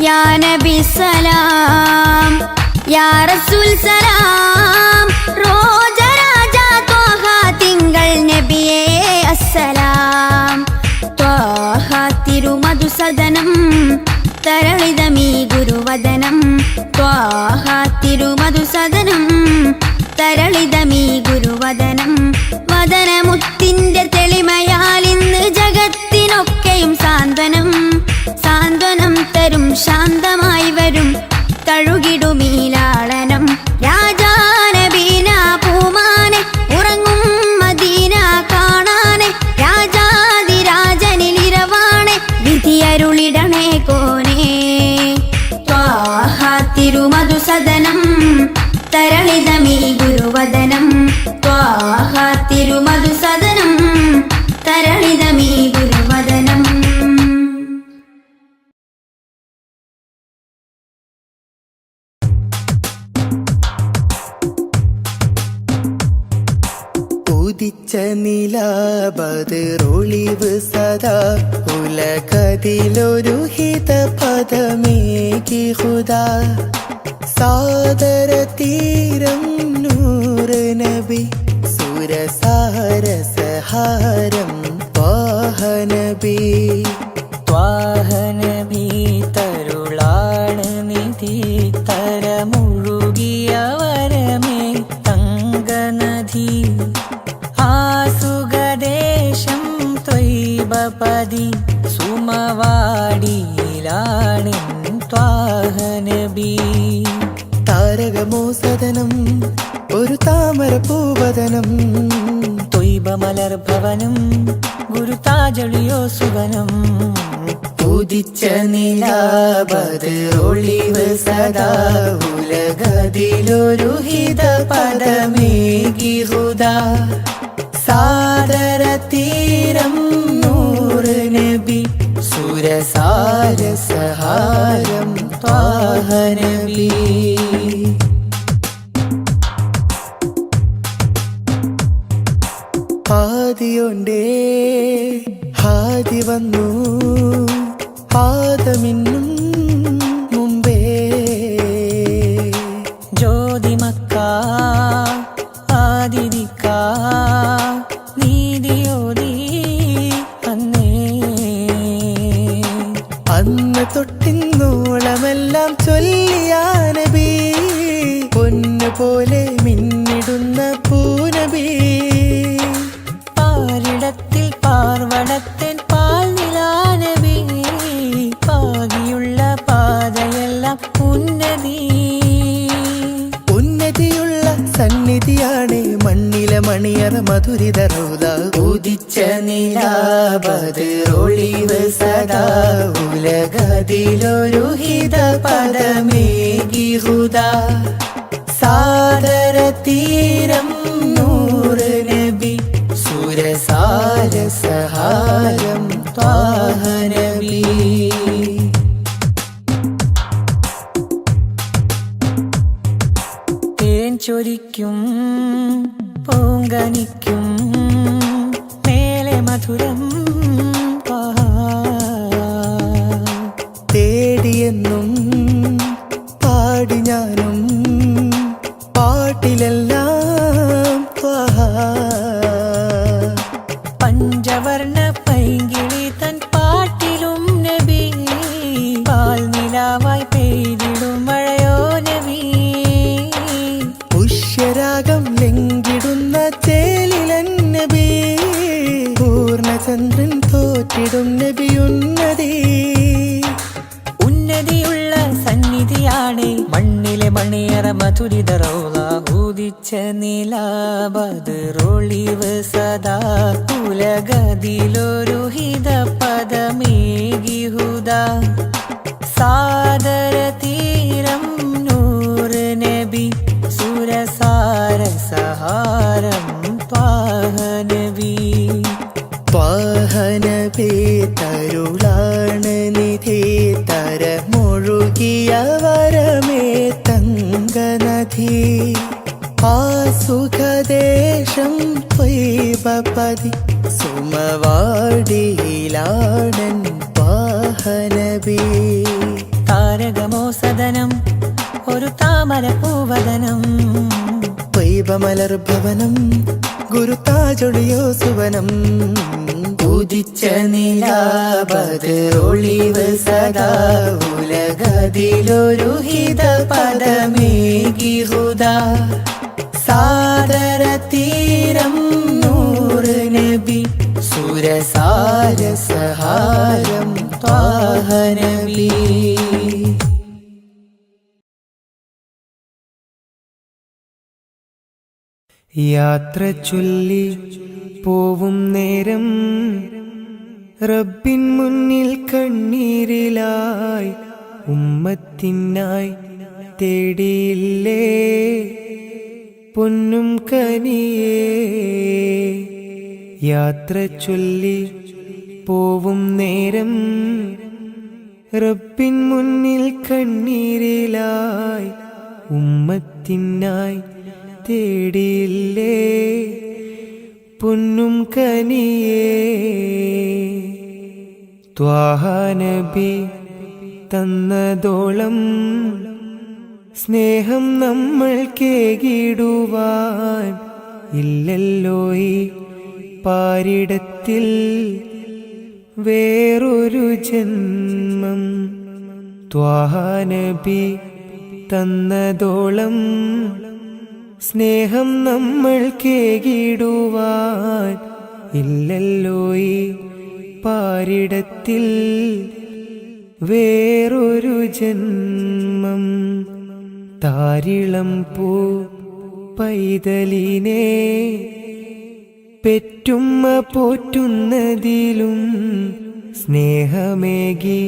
യാ നബി സലാം യാ റസൂൽ സലാം റോജ രാജ ത്വാഹ തിങ്കൾ നബിയേ അസ്സലാം ത്വാഹ തിരുമധുസദനം തരളിതമീ ഗുരുവദനം ത്വാഹ തിരുമധുസദനം തരളിതമീ ഗുരുവദനം വദനമുത്തിന്റെ തെളിമയാൽ ഇന്ന് ജഗത്തിനൊക്കെയും സാന്ത്വനം സാന്ത്വനം തരും ശാന്തമായി വരും തഴുകിടുമീലാളനം രാജാനബീന പൂമാനെ ഉറങ്ങും മദീന കാണാനെ രാജാതിരാജനിലിരവാണെ വിധിയരുളിടണേ കോനേ ത്വാഹ തിരുമധുസദനം തരളിതമീ ഗുരുവദനം ത്വാഹ തിരുമധുസദനം തരളിതമീ ഗുരുവദനം ഉദിച്ച നിലാബദറൊളിവ് സദാ ഉലകതിലൊരു ഹിത പദമേകി ഹുദാ സാദര തീരം നൂറ് നബി സുരസാരസഹാരം ത്വാഹ നബി ത്വാഹ നബി തരുളാണ് നിധി തരമുഴുകിയ വരമേ തങ്കനദി ആസുഖദേശം ത്വയ്ബപതി സുമവാടിയിലാണിൻ ത്വാഹ നബി താരകമോ സദനം ഒരു താമര പൂവദനം ത്വയ്ബമലർ ഭവനം ഗുരുതാജളിയോ സുവനം ഉദിച്ച നിലാബദറൊളിവ് സദാ ഉലകതിലൊരു ഹിത പദമേകി ഹുദാ സാദര തീരം നൂറ് നബി സുരസാരസഹാരം ത്വാഹ നബി ആദിയൊണ്ടേ ഹാദി വന്നു ആദമിന്നും മുമ്പേ ജ്യോതിമക്ക ആദിദിക്ക നീതിയോതി മണത്തൻ പാൽ നിലാനബി പാകിയുള്ള പാതയെല്ലാം ഉന്നതിയുള്ള സന്നിധിയാണ് മണ്ണിലെ മണിയറ മധുരിത റൗദ ഉദിച്ച നിലാബദ്റൊളിവ് സദാ ഉലകതിലൊരു ഹിത പദമേകി ഹുദാ സാദര തീരം നൂറ് നബി സുരസാര സഹാരം ത്വാഹ നബി തേൻ ചൊരിക്കും പൂങ്കനിക്കും മേലെ മധുരം തേടിയെന്നും പാടി ഞാനും പാട്ടിലെല്ലാം പഞ്ചവർണ്ണ പൈങ്കിളി തൻ പാട്ടിലും നബി പാൽ നിലാവായി പെയ്തിടും മഴയോ നബി പുഷ്യരാഗം ലംഘിടുന്ന ചേലിലൻ നബി പൂർണ്ണചന്ദ്രൻ തോറ്റിടും നബിയുന്നതി ഉന്നതിയുള്ള സന്നിധിയാണ് മണ്ണിലെ മണിയറ മധുരിത റൗള ഉദിച്ച നിലാബദ്റൊളിവ് സദാ ഉലകതിലൊരു ഹിത പദമേകി ഹുദാ സാദര തീരം നൂറ് നബി സുരസാര സഹാരം ത്വാഹ നബി ത്വാഹ നബി തരുളാണ് നിധി തരമൊഴുകിയ വരമേ തങ്കനദി ആ സുഖദേശം ത്വയ്ബപതി സുമവാടിയിലാണൻ ത്വാഹ നബി താരകമോ സദനം ഒരു താമര പൂവദനം ത്വയ്ബമലർ ഭവനം ഗുരുതാജൊളിയോ സുവനം ഉദിച്ച നിലാബദ്റൊളിവ് സദാ ഉലകതിലൊരു ഹിത പദമേകി ഹുദാ സാദര തീരം നൂറ് നബി സുരസാര സഹാരം ത്വാഹ നബി യാത്ര ചൊല്ലി പോവും നേരം റബ്ബിൻ മുന്നിൽ കണ്ണീരിലായി ഉമ്മത്തിനായി തേടിയില്ലേ പൊന്നും കനിയേ യാത്ര ചൊല്ലി പോവും നേരം റബ്ബിൻ മുന്നിൽ കണ്ണീരിലായി ഉമ്മത്തിനായി തേടിയില്ലേ പൊന്നും കനിയേ ത്വാഹ നബി തന്നതോളം സ്നേഹം നമ്മൾ കേകിടുവാൻ ഇല്ലല്ലോ ഈ പാരിടത്തിൽ വേറൊരു ജന്മം ത്വാഹ നബി തന്നതോളം സ്നേഹം നമ്മൾ കേകിടുവാൻ ഇല്ലല്ലോ ഈ പാരിടത്തിൽ വേറൊരു ജന്മം താരിളം പൂ പൈതലിനെ പെറ്റുമ്മ പോറ്റുന്നതിലും സ്നേഹമേകി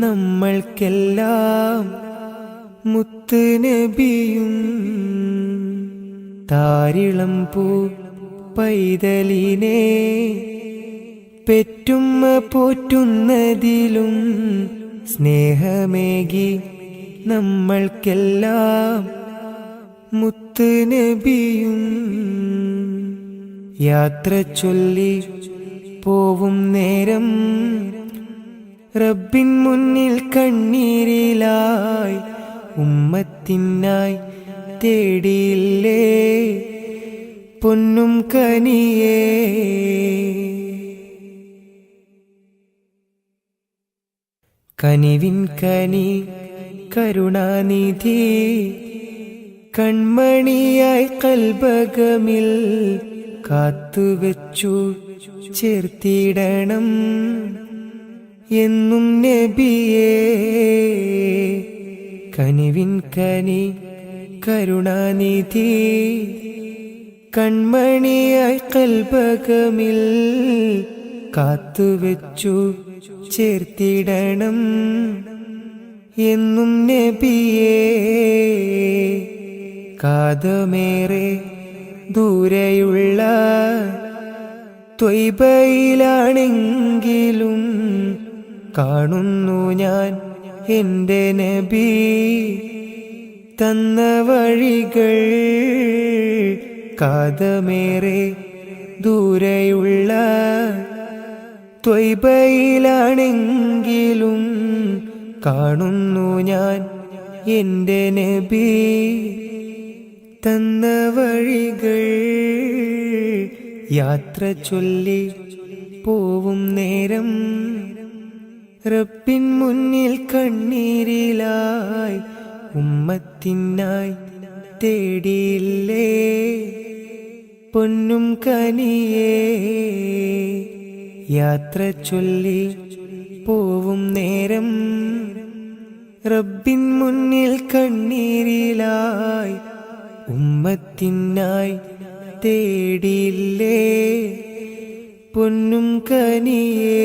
നമ്മൾക്കെല്ലാം മുത്ത് നബിയും താരിളം പൂ പൈതലിനെ പെറ്റുമ്മ പോറ്റുന്നതിലും സ്നേഹമേകി നമ്മൾക്കെല്ലാം മുത്ത് നബിയും യാത്ര ചൊല്ലി പോവും നേരം റബ്ബിൻ മുന്നിൽ കണ്ണീരിലായി ഉമ്മത്തിനായി തേടിയില്ലേ പൊന്നും കനിയേ കനിവിൻ കനി കരുണാനിധി കൺമണിയായി കൽബകമിൽ കാത്തുവെച്ചു ചേർത്തിടണം എന്നും നബിയേ. കനിവിൻ കനി കരുണാനിധി കൺമണിയായി കൽബകമിൽ കാത്തുവെച്ചു ചേർത്തിടണം എന്നും നബിയേ. കാതമേറെ ദൂരെയുള്ള ത്വയ്ബയിലാണെങ്കിലും കാണുന്നു ഞാൻ എൻ്റെ നബി തന്ന വഴികൾ. കാതമേറെ ദൂരെയുള്ള ത്വയ്ബയിലാണെങ്കിലും കാണുന്നു ഞാൻ എൻ്റെ നബി തന്ന വഴികൾ. യാത്ര ചൊല്ലി പോവും നേരം റബ്ബിൻ മുന്നിൽ കണ്ണീരിലായി ഉമ്മത്തിനായി തേടിയില്ലേ പൊന്നും കനിയേ. യാത്ര ചൊല്ലി പോവും നേരം റബ്ബിൻ മുന്നിൽ കണ്ണീരിലായി ഉമ്മത്തിനായി തേടിയില്ലേ പൊന്നും കനിയേ.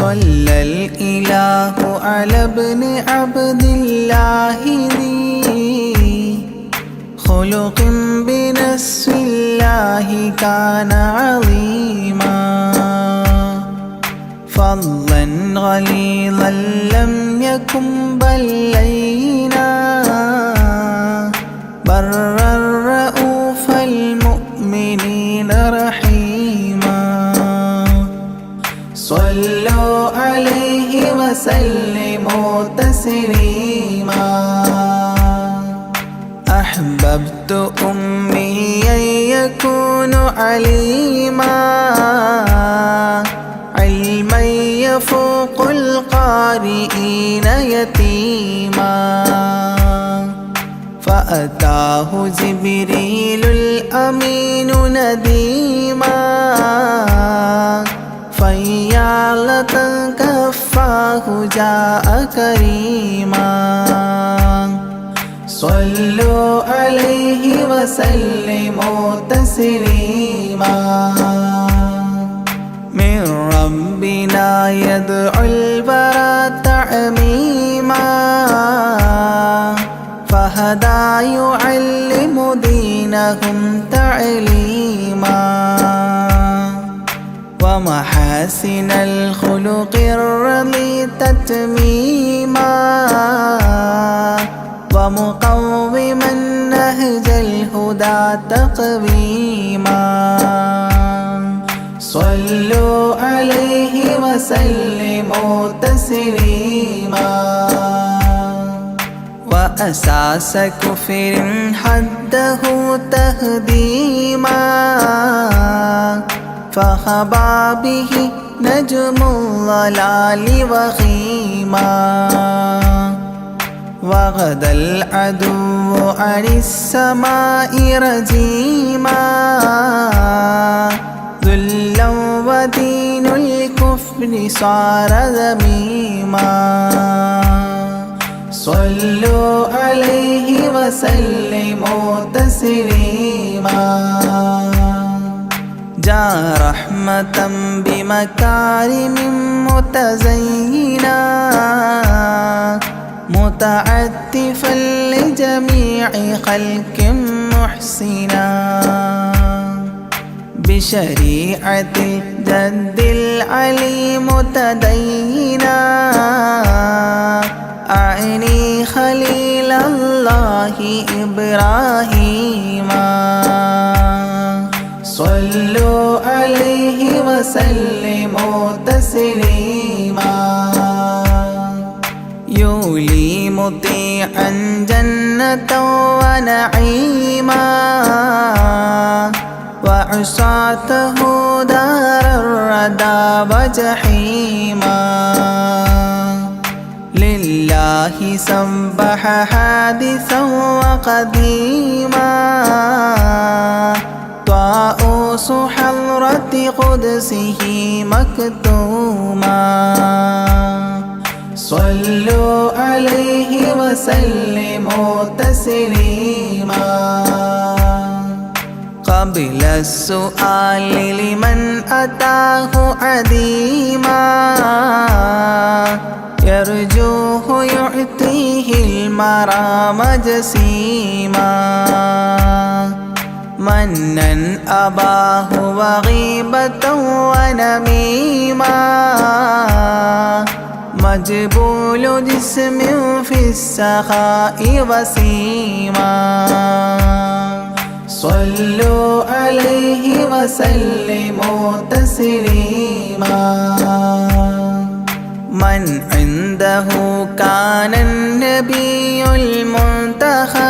صلى الإله على ابن عبد الله ذي خلق بنص الله كان عظيما فضلا غليظا لم يكن بل لينا برا رؤوف المؤمنين رحيما صلوا عليه وسلموا تسليما أحببت أمي أن يكون عليما علما يفوق القارئين يتيما فأتاه جبريل الأمين نديما فيالة كفاه جاء كريما صلوا عليه وسلموا تسليما من ربنا يدعو البرى تعميما فهدى يعلم دينهم تعليما ومحاسن الخلق الرضي تتميما ومقوما نهج الهدى تقويما صلوا عليه وسلموا تسليما وأساس كفر حده تهديما فخبا به نجم الضلال وخيما وغدا العدو عن السماء رجيما ذلا ودين الكفر صار ذميما صلوا عليه وسلموا تسليما جاء رحمة بمكارم متزينا متعتفا لجميع خلق محسنا بشريعة الجد العلي متدينا أعني خليل الله إبراهيم صلوا عليه وسلموا تسليما يولي مطيعا جنة ونعيما وعصاته دار ردا وجحيما لله سبح حادثا وقديما طاؤوس حضرة قدسه مكتوما صلوا عليه وسلموا تسليما قبل السؤال لمن أتاه عديما يرجوه يعطيه المرام جسيما منا أباه وغيبة ونميما مجبول جسم في السخاء وسيما صلوا عليه وسلموا تسليما من عنده كان النبي المنتخب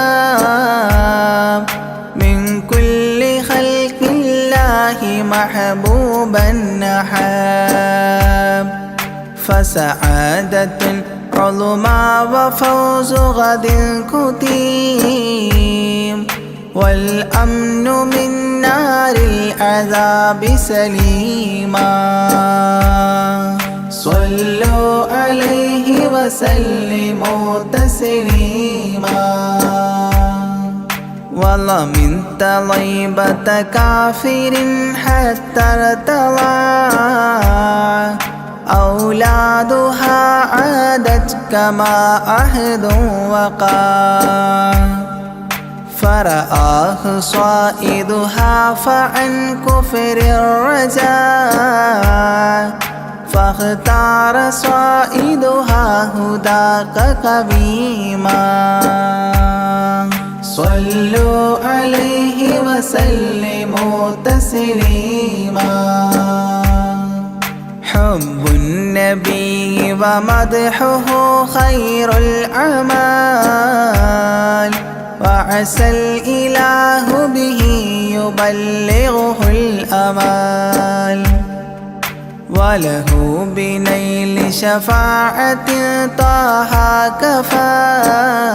من كل خلق الله محبوبا نحب فسعادة عظمى وفوز غد كتيم والأمن من نار العذاب سليما صلوا عليه وسلموا تسليما ومن طيبة كافر حتى ارتضى أولادها عادت كما عهد وقع فرآه صائدها فعن كفر الرجاء فاختار صائدها هداك قويما صلوا عليه وسلموا تسليما حب النبي ومدحه خير الأعمال وعسى الإله به يبلغه الأمال وله بنيل شفاعة طه كفال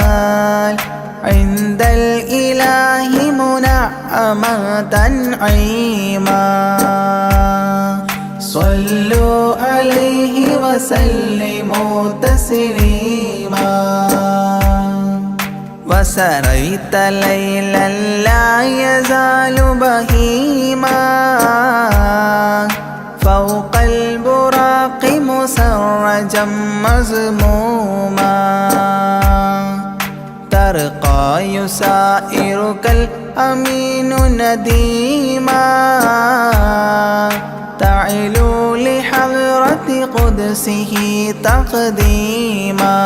عند الإله منعما تنعيما صلوا عليه وسلموا تسليما وسريت ليلا لا يزال بهيما فوق البراق مسرجا مزموما ترقى يسائرك الأمين نديما تعلو لحضرة قدسه تقديما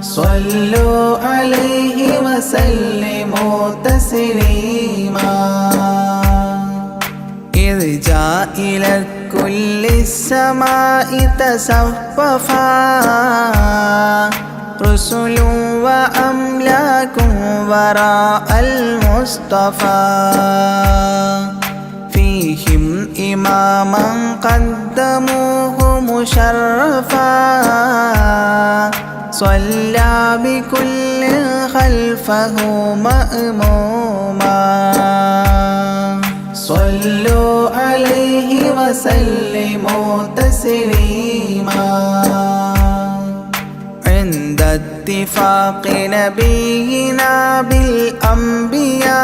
صلوا عليه وسلموا تسليما إذ جاء إلى كل السماء تصففا رسل وأملاك وراء المصطفى فيهم إماما قدموه مشرفا صلى بكل خلفه مأموما صلوا عليه وسلموا تسليما عند اتفاق نبينا بالأنبياء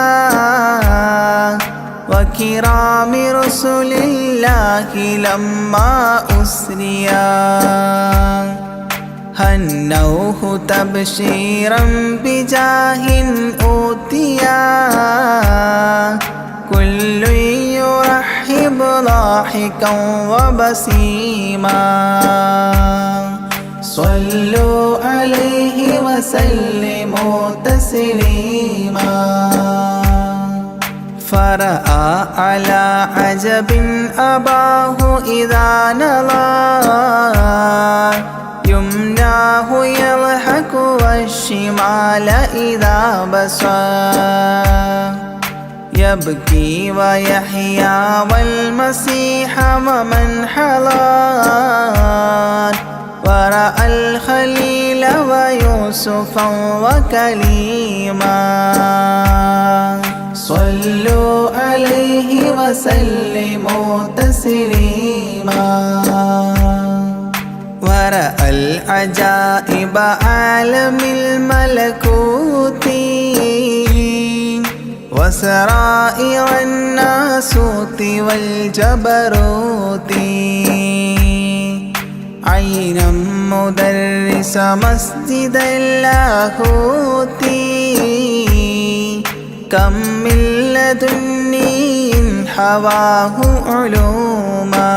وكرام رسل الله لما أسريا هنوه تبشيرا بجاه أوتيا كل يرحب ضاحكا وبسيما صلوا عليه وسلموا تسليما فرأى على عجب أباه إذا نظى يمناه يضحك والشمال إذا بصى يبكي ويحيى والمسيح ومن حضر ورأى الخليل ويوسفا وكليما صلوا عليه وسلموا تسليما ورأى العجائب عالم الملكوت وسرائر الناسوت والجبروت عينا مدرس مسجد اللاهوت كم من لدني حواه علوما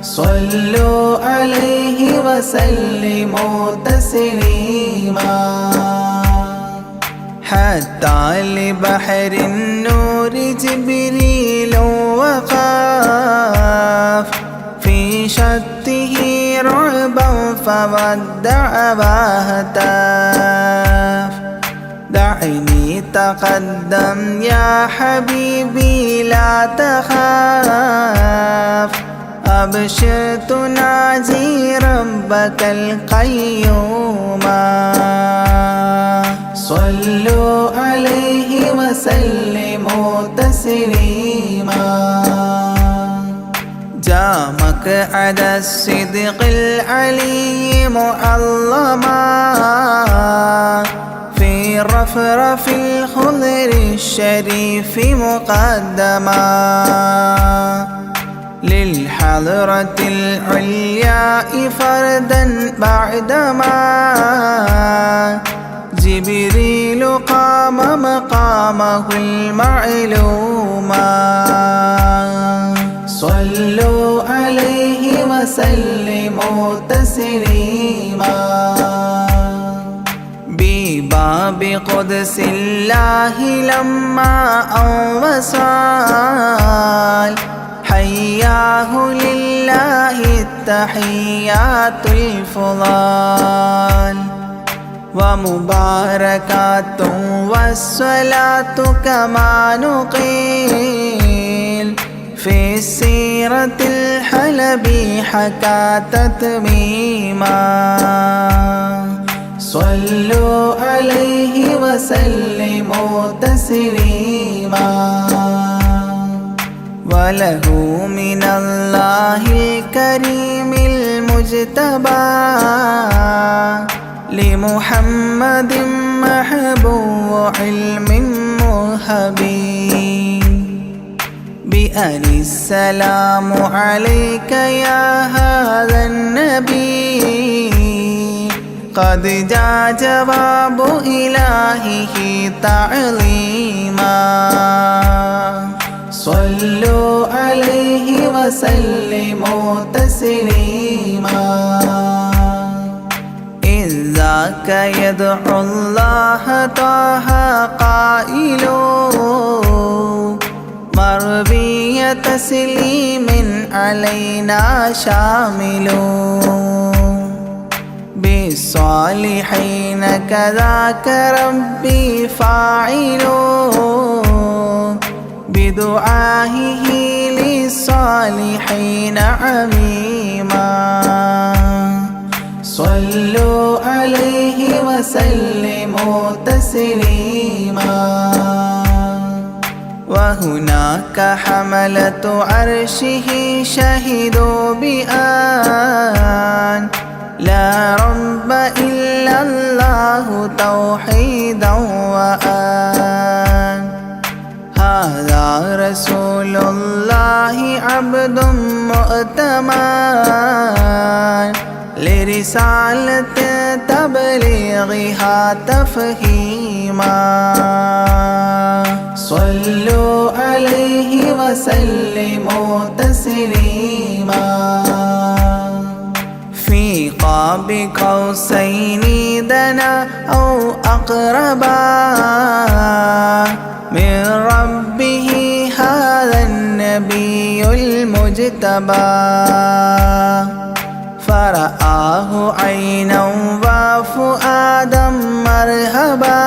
صلوا عليه وسلموا تسليما حتى لبحر النور جبريل وقاف في شته رعبا فودع وهتاف دعني تقدم يا حبيبي لا تخاف أبشر تناجي ربك القيوم صلوا عليه وسلموا تسليما جاء مقعد الصدق العلي معلما في رفرف الخضر الشريف مقدما للحضرة العليا فردا بعدما جبريل قام مقامه المعلوم صلوا عليه وسلموا تسليما بباب قدس الله لما أوصال حياه لله التحيات الفضال ومباركات والصلاة كما نقيل في السيرة الحلبي حكى تتميما صلوا عليه وسلموا تسليما وله من الله الكريم المجتبى لمحمد محبوب علم مهبي بأن السلام عليك يا هذا النبي قد جاء جواب إلهه تعظيما صلوا عليه وسلموا تسليما إذ ذاك يدعو الله طه قائل مربي تسليم علينا شامل بالصالحين كذاك ربي فاعل بدعائه للصالحين عميما صلوا عليه وسلموا تسليما وهناك حملة عرشه شهدوا بأن لا رب إلا الله توحيدا وأن هذا رسول الله عبد مؤتمن لرسالة تبليغها تفهيما صلوا عليه وسلموا تسليما في قاب قوسين دنا أو أقربا من ربه هذا النبي المجتبى فرآه عينا وفؤادا مرهبا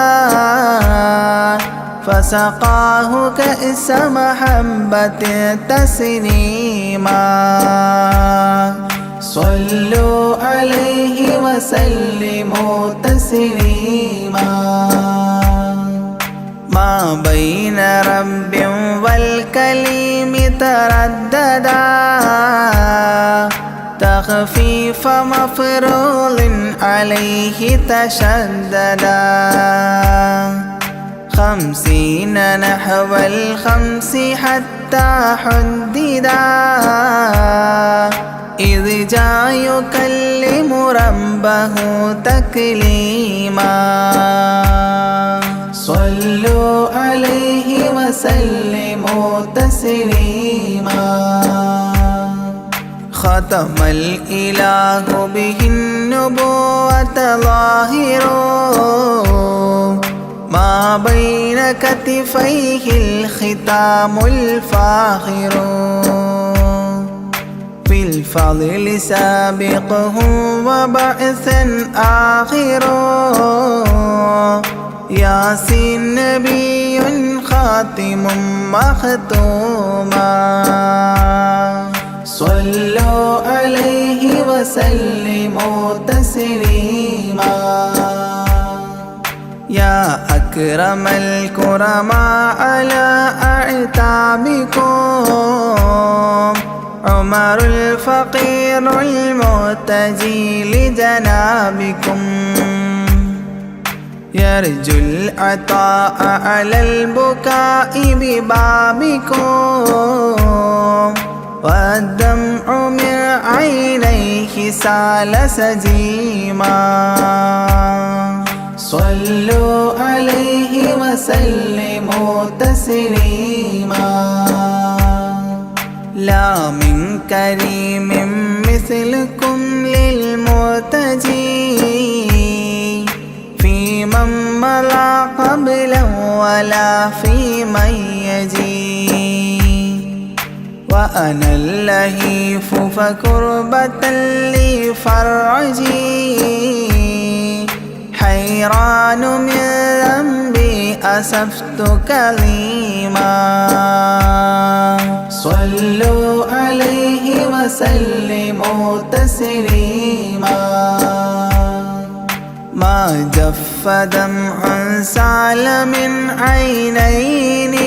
وسقاه كأس محبة تسنيما صلوا عليه وسلموا تسليما ما بين رب والكليم ترددا تخفيف مفروض عليه تشددا 50 نحو الخمس حتى حددا إذ جاء يكلم ربه تكليما صلوا عليه وسلموا تسليما ختم الإله به النبوة ظاهر ما بين كتفيه الختام الفاخر في الفضل سابقه وبعثا آخر ياسين نبي خاتم مختوما صلوا عليه وسلموا تسليما يا أكرم الكرماء على أعتابكم عمر الفقير المعتجي لجنابكم يرجو العطاء على البكاء ببابكم والدمع من عينيه سال سجيما صلوا عليه وسلموا تسليما لا من كريم مثلكم للمرتجي في من مضى قبلا ولا في من يجي وأنا اللهيف فكربة لي فرجي حيران من ذنبي أسفت كظيما صلوا عليه وسلموا تسليما ما جف دمع سال من عينيني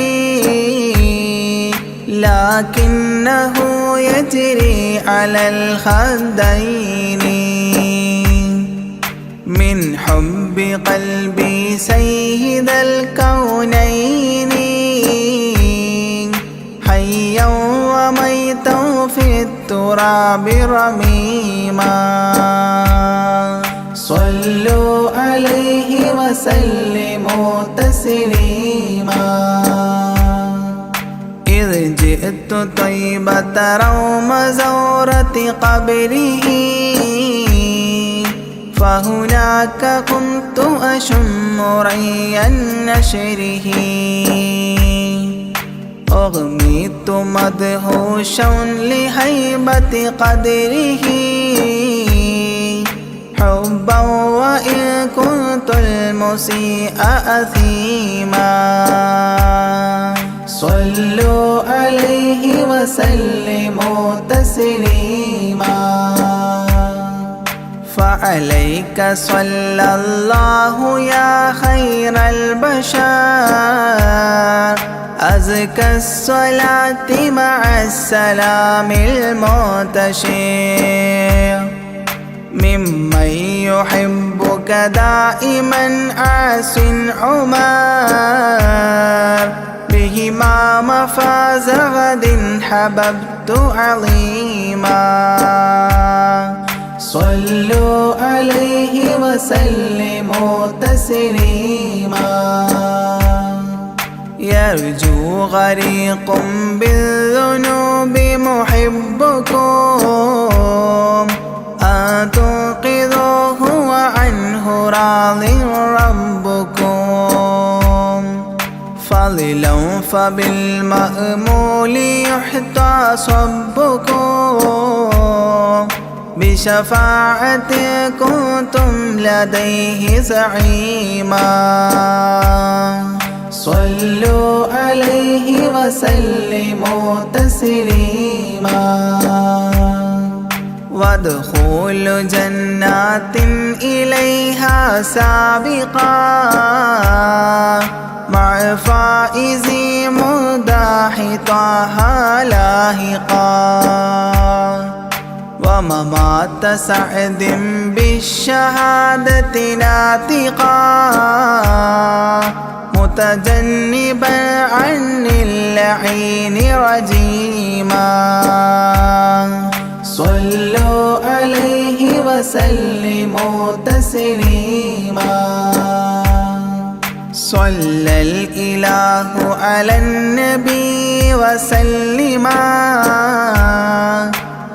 لكنه يجري على الخدين من حب قلبي سيد الكونين حيا وميتا في التراب رميما صلوا عليه وسلموا تسليما إذ جئت طيبة روم زورة قبره فهناك كنت أشم ري نشره أغميت مدهوشا لهيبة قدره حبا وإن كنت المسيء أثيما صلوا عليه وسلموا تسليما فعليك صلى الله يا خير البشر أزكى الصلاة مع السلام المنتشر ممن يحبك دائما عاص عمر بهما مفاز غد حببت عظيما صلوا عليه وسلموا تسليما يرجو غريق بالذنوب محبكم أن تنقذوه وعنه راض ربكم فضلا فبالمأمول يحتى صبكم بشفاعة كنتم لديه زعيما صلوا عليه وسلموا تسليما وادخول جنات إليها سابقا مع فائز مداح طه لاحقا وممات سعد بالشهادة ناطقا متجنبا عن اللعين رجيما صلوا عليه وسلموا تسليما صلى الإله على النبي وسلما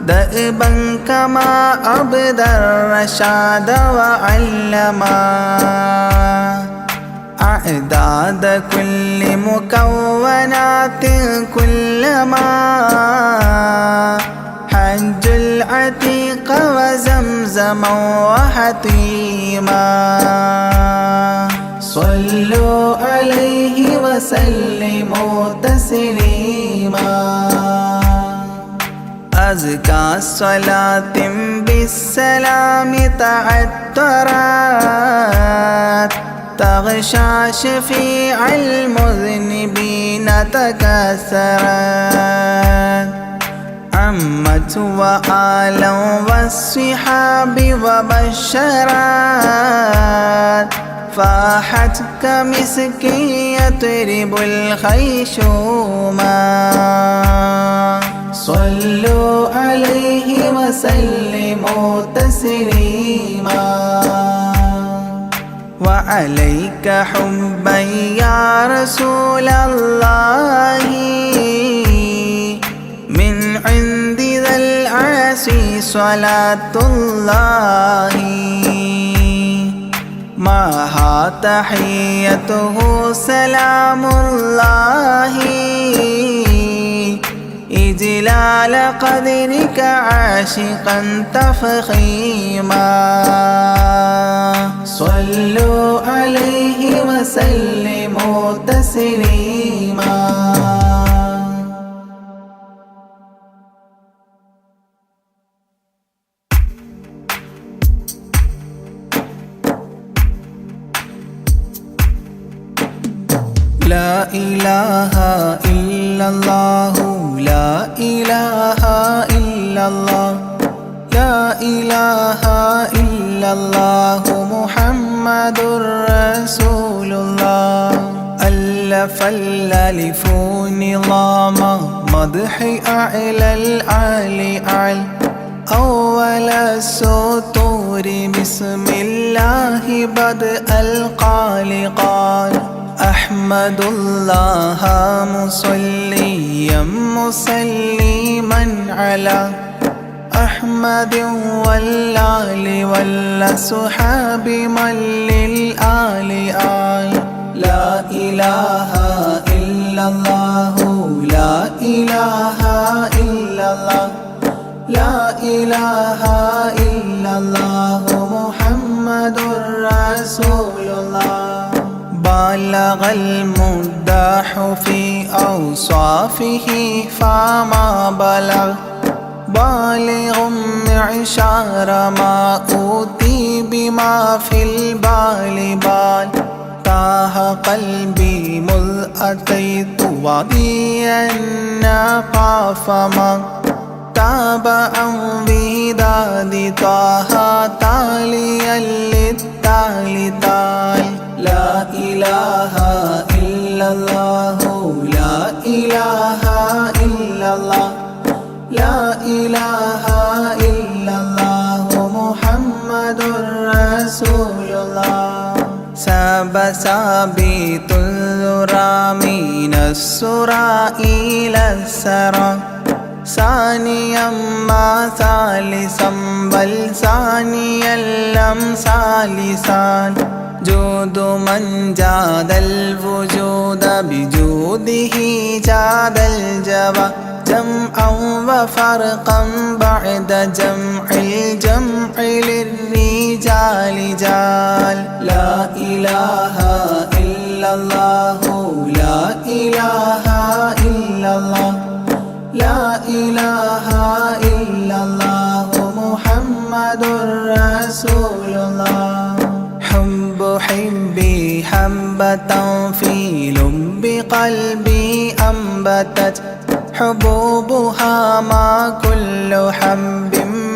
دأبا كما أبدى الرشاد وعلما أعداد كل مكونات كلما حج العتيق وزمزما وحطيما صلوا عليه وسلموا تسليما أزكى الصلاة بالسلام تعطرت تغشى شفيع المذنبين تكسرت عمت وآلا والصحاب وبشرت فاحت كمسك يطرب الخيشوما صلوا عليه وسلموا تسليما وعليك حبا يا رسول الله من عند ذا العرش صلاة الله معها تحيته سلام الله إجلال قدرك عاشقا تفخيما صلوا عليه وسلموا تسليما لا إله إلا الله لا إله إلا الله لا إله إلا الله محمد رسول الله ألف الألف نظام مدح أعلى الأعلى أعلى أول السطور بسم الله بدء القال قال أحمد الله مصليا مسلما على أحمد والآل والصحاب من للآل آل لا إله إلا الله لا إله إلا الله لا إله إلا الله محمد رسول الله بلغ المداح في أوصافه فما بلغ بالغ معشار ما أوتي بما في البال بال تاه قلبي مذ أتيت وضيا قاف ما تابعا بهداد طه تاليا للتالي تال لا إله إلا الله لا إله إلا الله لا إله إلا الله محمد رسول الله ساب سابيت الذرى من السرى إلى السرى ثانيا ما ثالثا بل ثانيا لم ثالثان جود من جاد الوجود بجوده جاد الجوى جمعا وفرقا بعد جمع الجمع للرجال جال لا إله إلا الله محمد رسول الله حب حبي حبة في لب قلبي أنبتت حبوبها ما كل حب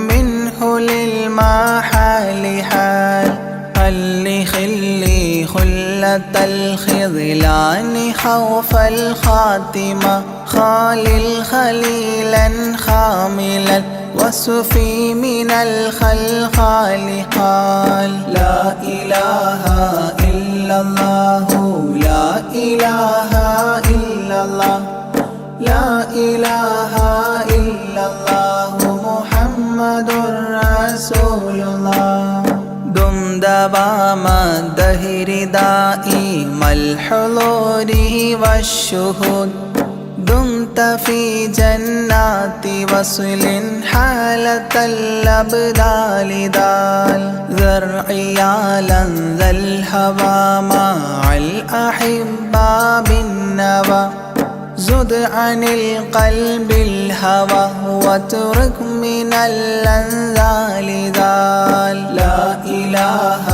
منه للمحال حال خلي خلة الخذلان خوف الخاتمة خالل خليلا خاملا وصفي من الخلقال قال لا إله إلا الله لا إله إلا الله لا إله إلا الله محمد رسول الله دم دوام الدهر دائم الحضور والشهود دمت في جنات وصل حالة الأبدال دال ذرعيالا ذا الهوى مع الأحبة بالنوى زد عن القلب الهوى واترك من الأنذال ذال لا إله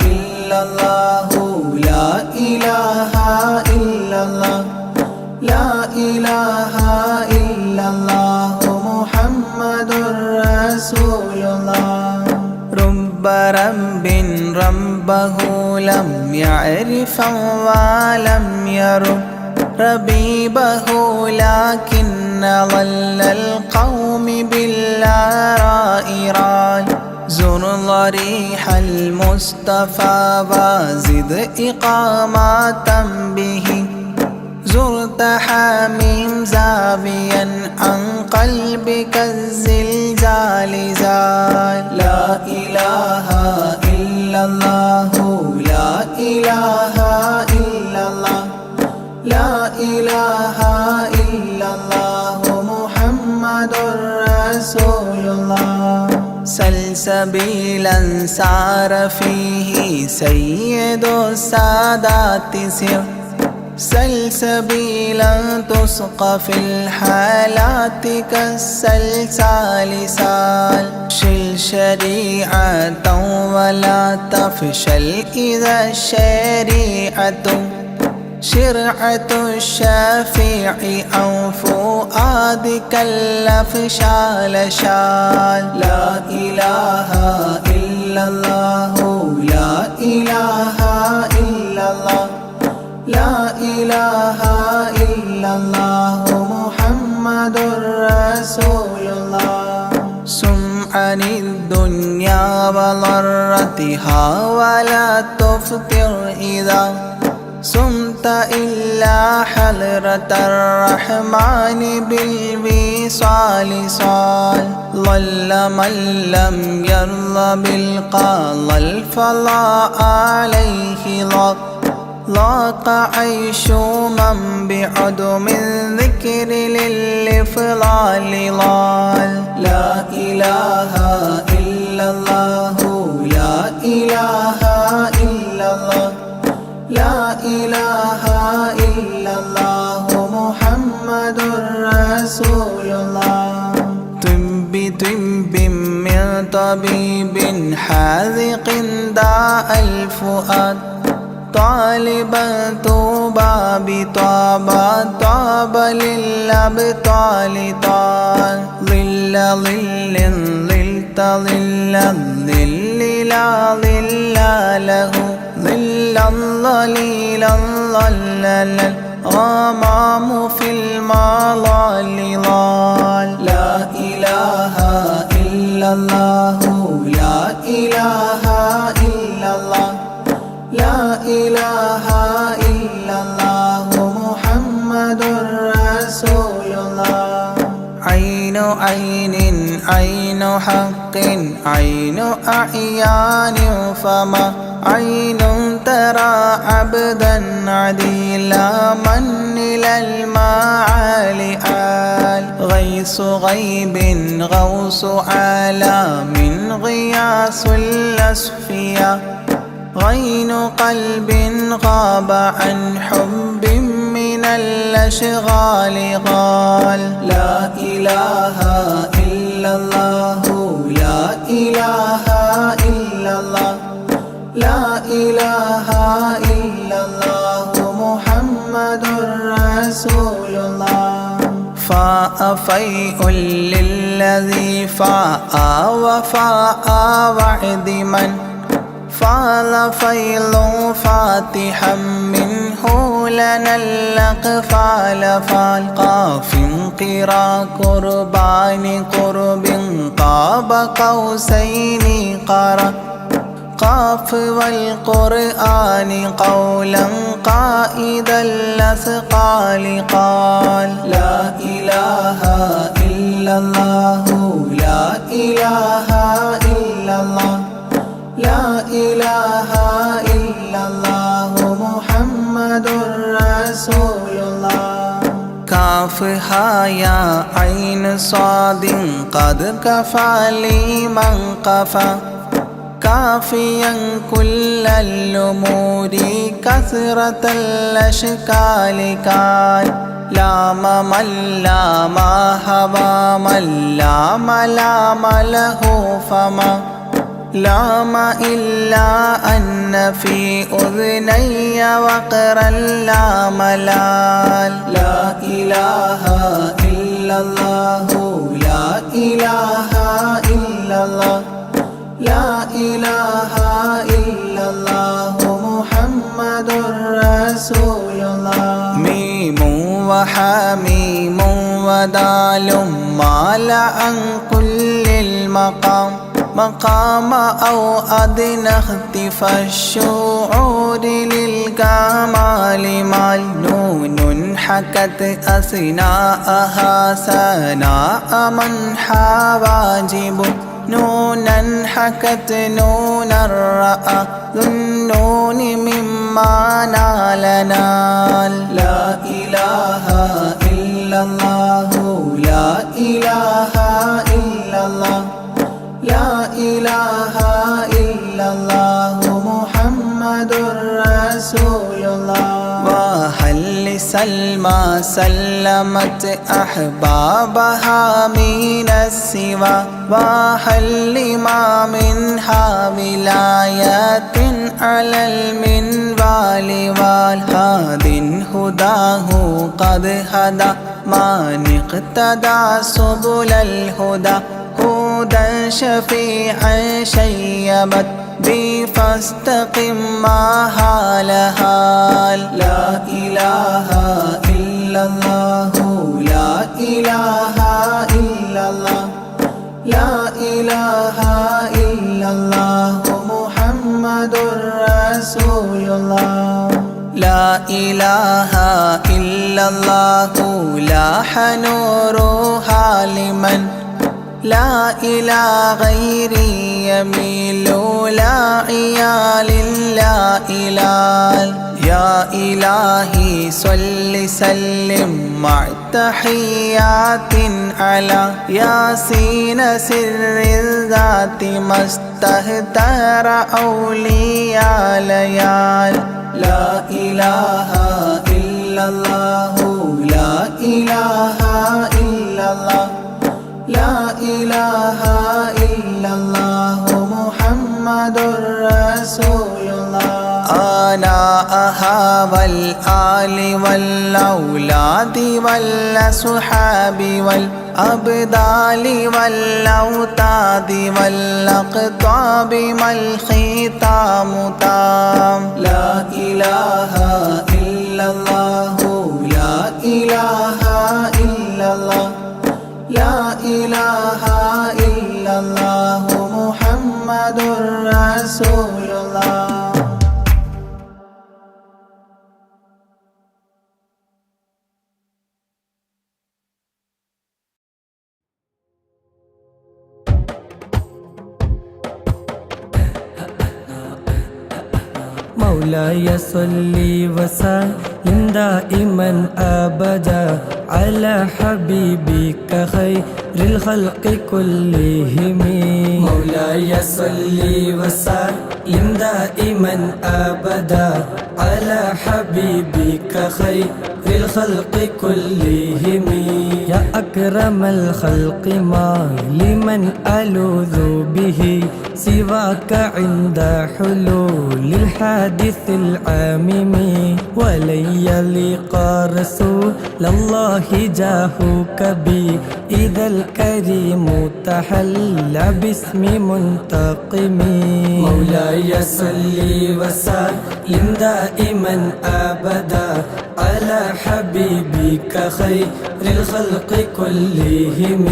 إلا الله لا إله إلا الله لا إله إلا الله محمد رسول الله رب رب ربه لم يعرف ولم يرب ربيبه لكن ظل القوم بالآراء رال زر ضريح المصطفى وزد إقامة به زرت حميم زاويا عن قلبك الزلزال زال لا إله إلا الله لا إله إلا الله لا إله إلا الله محمد رسول الله سلسبيلا سار فيه سيد السادات سر سلسبيلا تسقى في الحالات كالسلسال سال شل شريعة ولا تفشل إذا الشريعة شرعة الشافع أو فؤادك الأفشال شال لا إله إلا الله لا إله إلا الله لا إله إلا الله محمد رسول الله سم عن الدنيا وضرتها ولا تفطر إذا صمت إلا حضرة الرحمن بالوصال صال ظل من لم يرضى بالقضاء الفضاء عليه ضاق عيش من بعدم ذكر للإفضال ضال لا إله إلا الله لا إله إلا الله لا إله إلا الله محمد رسول الله طب من طبيب حاذق داء الفؤاد طالبا طوبى بطابى طاب للأبطال طال ظل ظل ظلت ظل الظل لا ظل له ظلا ظليلا ظلل الغمام في المظال ضال لا إله إلا الله لا إله إلا الله لا إله إلا الله محمد رسول الله عين عين عين حق عين أعيان فما عين ترى عبدا عديلا من إلى المعالي آل غيث غيب غوص عالم غياس الأصفياء غين قلب غاب عن حب من الأشغال قال لا إله إلا الله لا إله إلا الله لا إله إلا الله محمد رسول الله فاء فيء للذي فاء وفاء وعد من فال فيض فاتحا منه لنا الأقفال فالقاف قرا قربان قرب قاب قوسين قرا قاف والقرآن قولا قائد الأثقال قال لا إله إلا الله لا إله إلا الله لا إله إلا الله محمد رسول الله كافها يا عين صاد قد كفى لمن قفى كافيا كل الأمور كثرة الأشكال كان لام من لام هوى من لام لام له فما لام إلا أن في أذني وقرا لا ملال لا إله إلا الله لا إله إلا الله لا إله إلا الله محمد رسول الله ميم وحميم ودال مال عن كل المقام مقام أو أدنى اختفى الشعور للكمال مال نون حكت أثناءها سناء من حواجب نونا حكت نون الرأى ذو النون مما نال نال لا إله إلا الله لا إله إلا الله لا إله إلا الله محمد رسول الله وهل سلمى سلمت أحبابها من السوى وهل لما منها ولاية على المنوال والهاد هداه قد هدى من اقتدى سبل الهدى هدى شفيعا شيبت بي فاستقم ما هال هال لا إله إلا الله لا إله إلا الله لا إله إلا الله محمد رسول الله لا إله إلا الله لاح نورها لمن لا إلى غيري يميل لا عيال لا إلال يا إلهي صل سلم مع تحيات على ياسين سر الذات ما استهتر أولياء ليال لا إله إلا الله لا إله إلا الله لا إله إلا الله محمد رسول الله آناءها والآل والأولاد والأصحاب والأبدال والأوتاد والأقطاب ما الختام تام لا إله إلا الله لا إله إلا الله لا إله إلا الله محمد رسول الله مولاي صل وسلم دائما أبدا على حبيبك خير الخلق كلهم مولاي صل وسلم دائما أبدا على حبيبك خير الخلق كلهم يا أكرم الخلق ما لمن ألوذ به سواك عند حلول الحادث العامم ولن يليق رسول الله جاهك بي إذا الكريم تحلى باسم منتقم مولاي صل وسلم دائما أبدا على حبيبك خير الخلق كلهم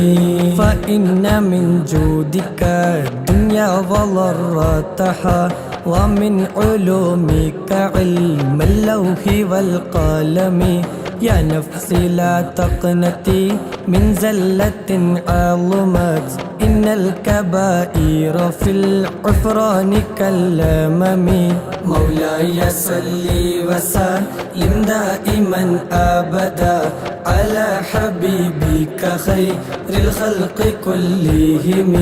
فإن من جودك الدنيا وضرتها ومن علومك علم اللوح والقلم يا نفسي لا تقنتي من زلة عظمت إن الكبائر في العفران كالأمم مولاي صل وسلم دائما أبدا على حبيبك خير الخلق كلهم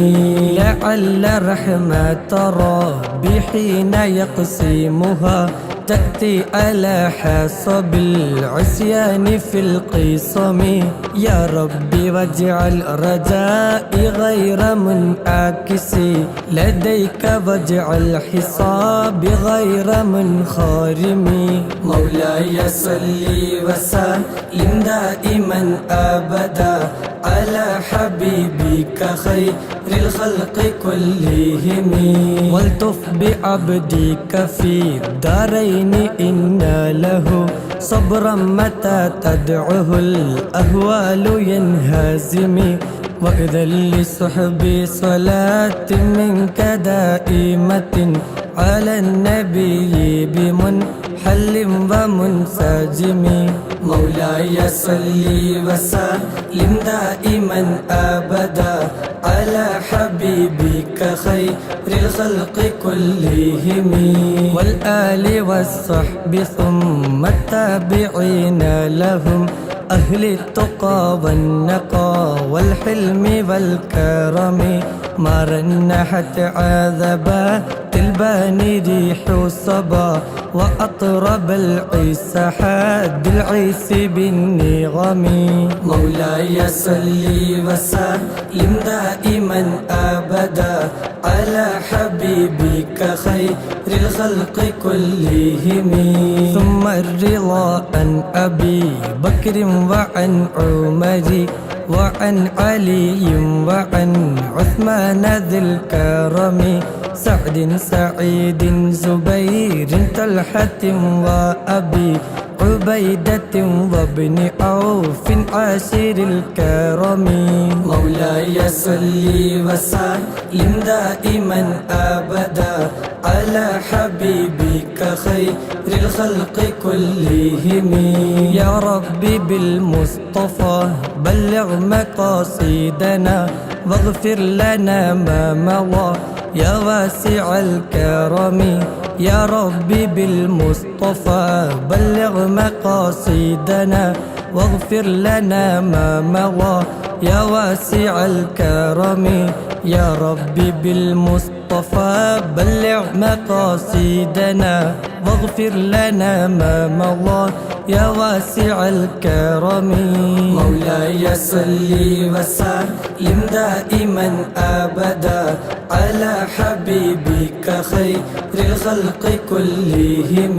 لعل رحمة ربي حين يقسمها تأتي على حسب العصيان في القسم يا ربي واجعل رجائي غير منعكس لديك واجعل حسابي غير منخرم مولاي صل وسلم دائما أبدا على حبيبك خير الخلق كلهم والتف بعبدك في الدارين إن له صبرا متى تدعه الأهوال ينهزم وإذا لصحب صلاة منك دائمة على النبي بمنحل ومنسجم مولاي صل وسلم دائما أبدا على حبيبك خير الخلق كلهم والآل والصحب ثم التابعين لهم أهل التقى والنقى والحلم والكرم ما رنحت عذبات البان ريح الصبا وأطرب العيس حاد العيس بالنغم مولاي صل وسلم دائما أبدا على حبيبك خير الخلق كلهم ثم الرضا عن أبي بكر وعن عمر وعن علي وعن عثمان ذي الكرم سعد سعيد زبير طلحة وأبي عبيدة وابن عوف عاشر الكرم مولاي صل وسلم دائما أبدا على حبيبك خير الخلق كلهم يا ربي بالمصطفى بلغ مقاصدنا واغفر لنا ما مضى يا واسع الكرم يا ربي بالمصطفى بلغ مقاصدنا واغفر لنا ما مضى يا واسع الكرم يا ربي بالمصطفى بلغ مقاصدنا واغفر لنا ما مضى يا واسع الكرم مولاي صل وسلم دائما أبدا على حبيبك خير الخلق كلهم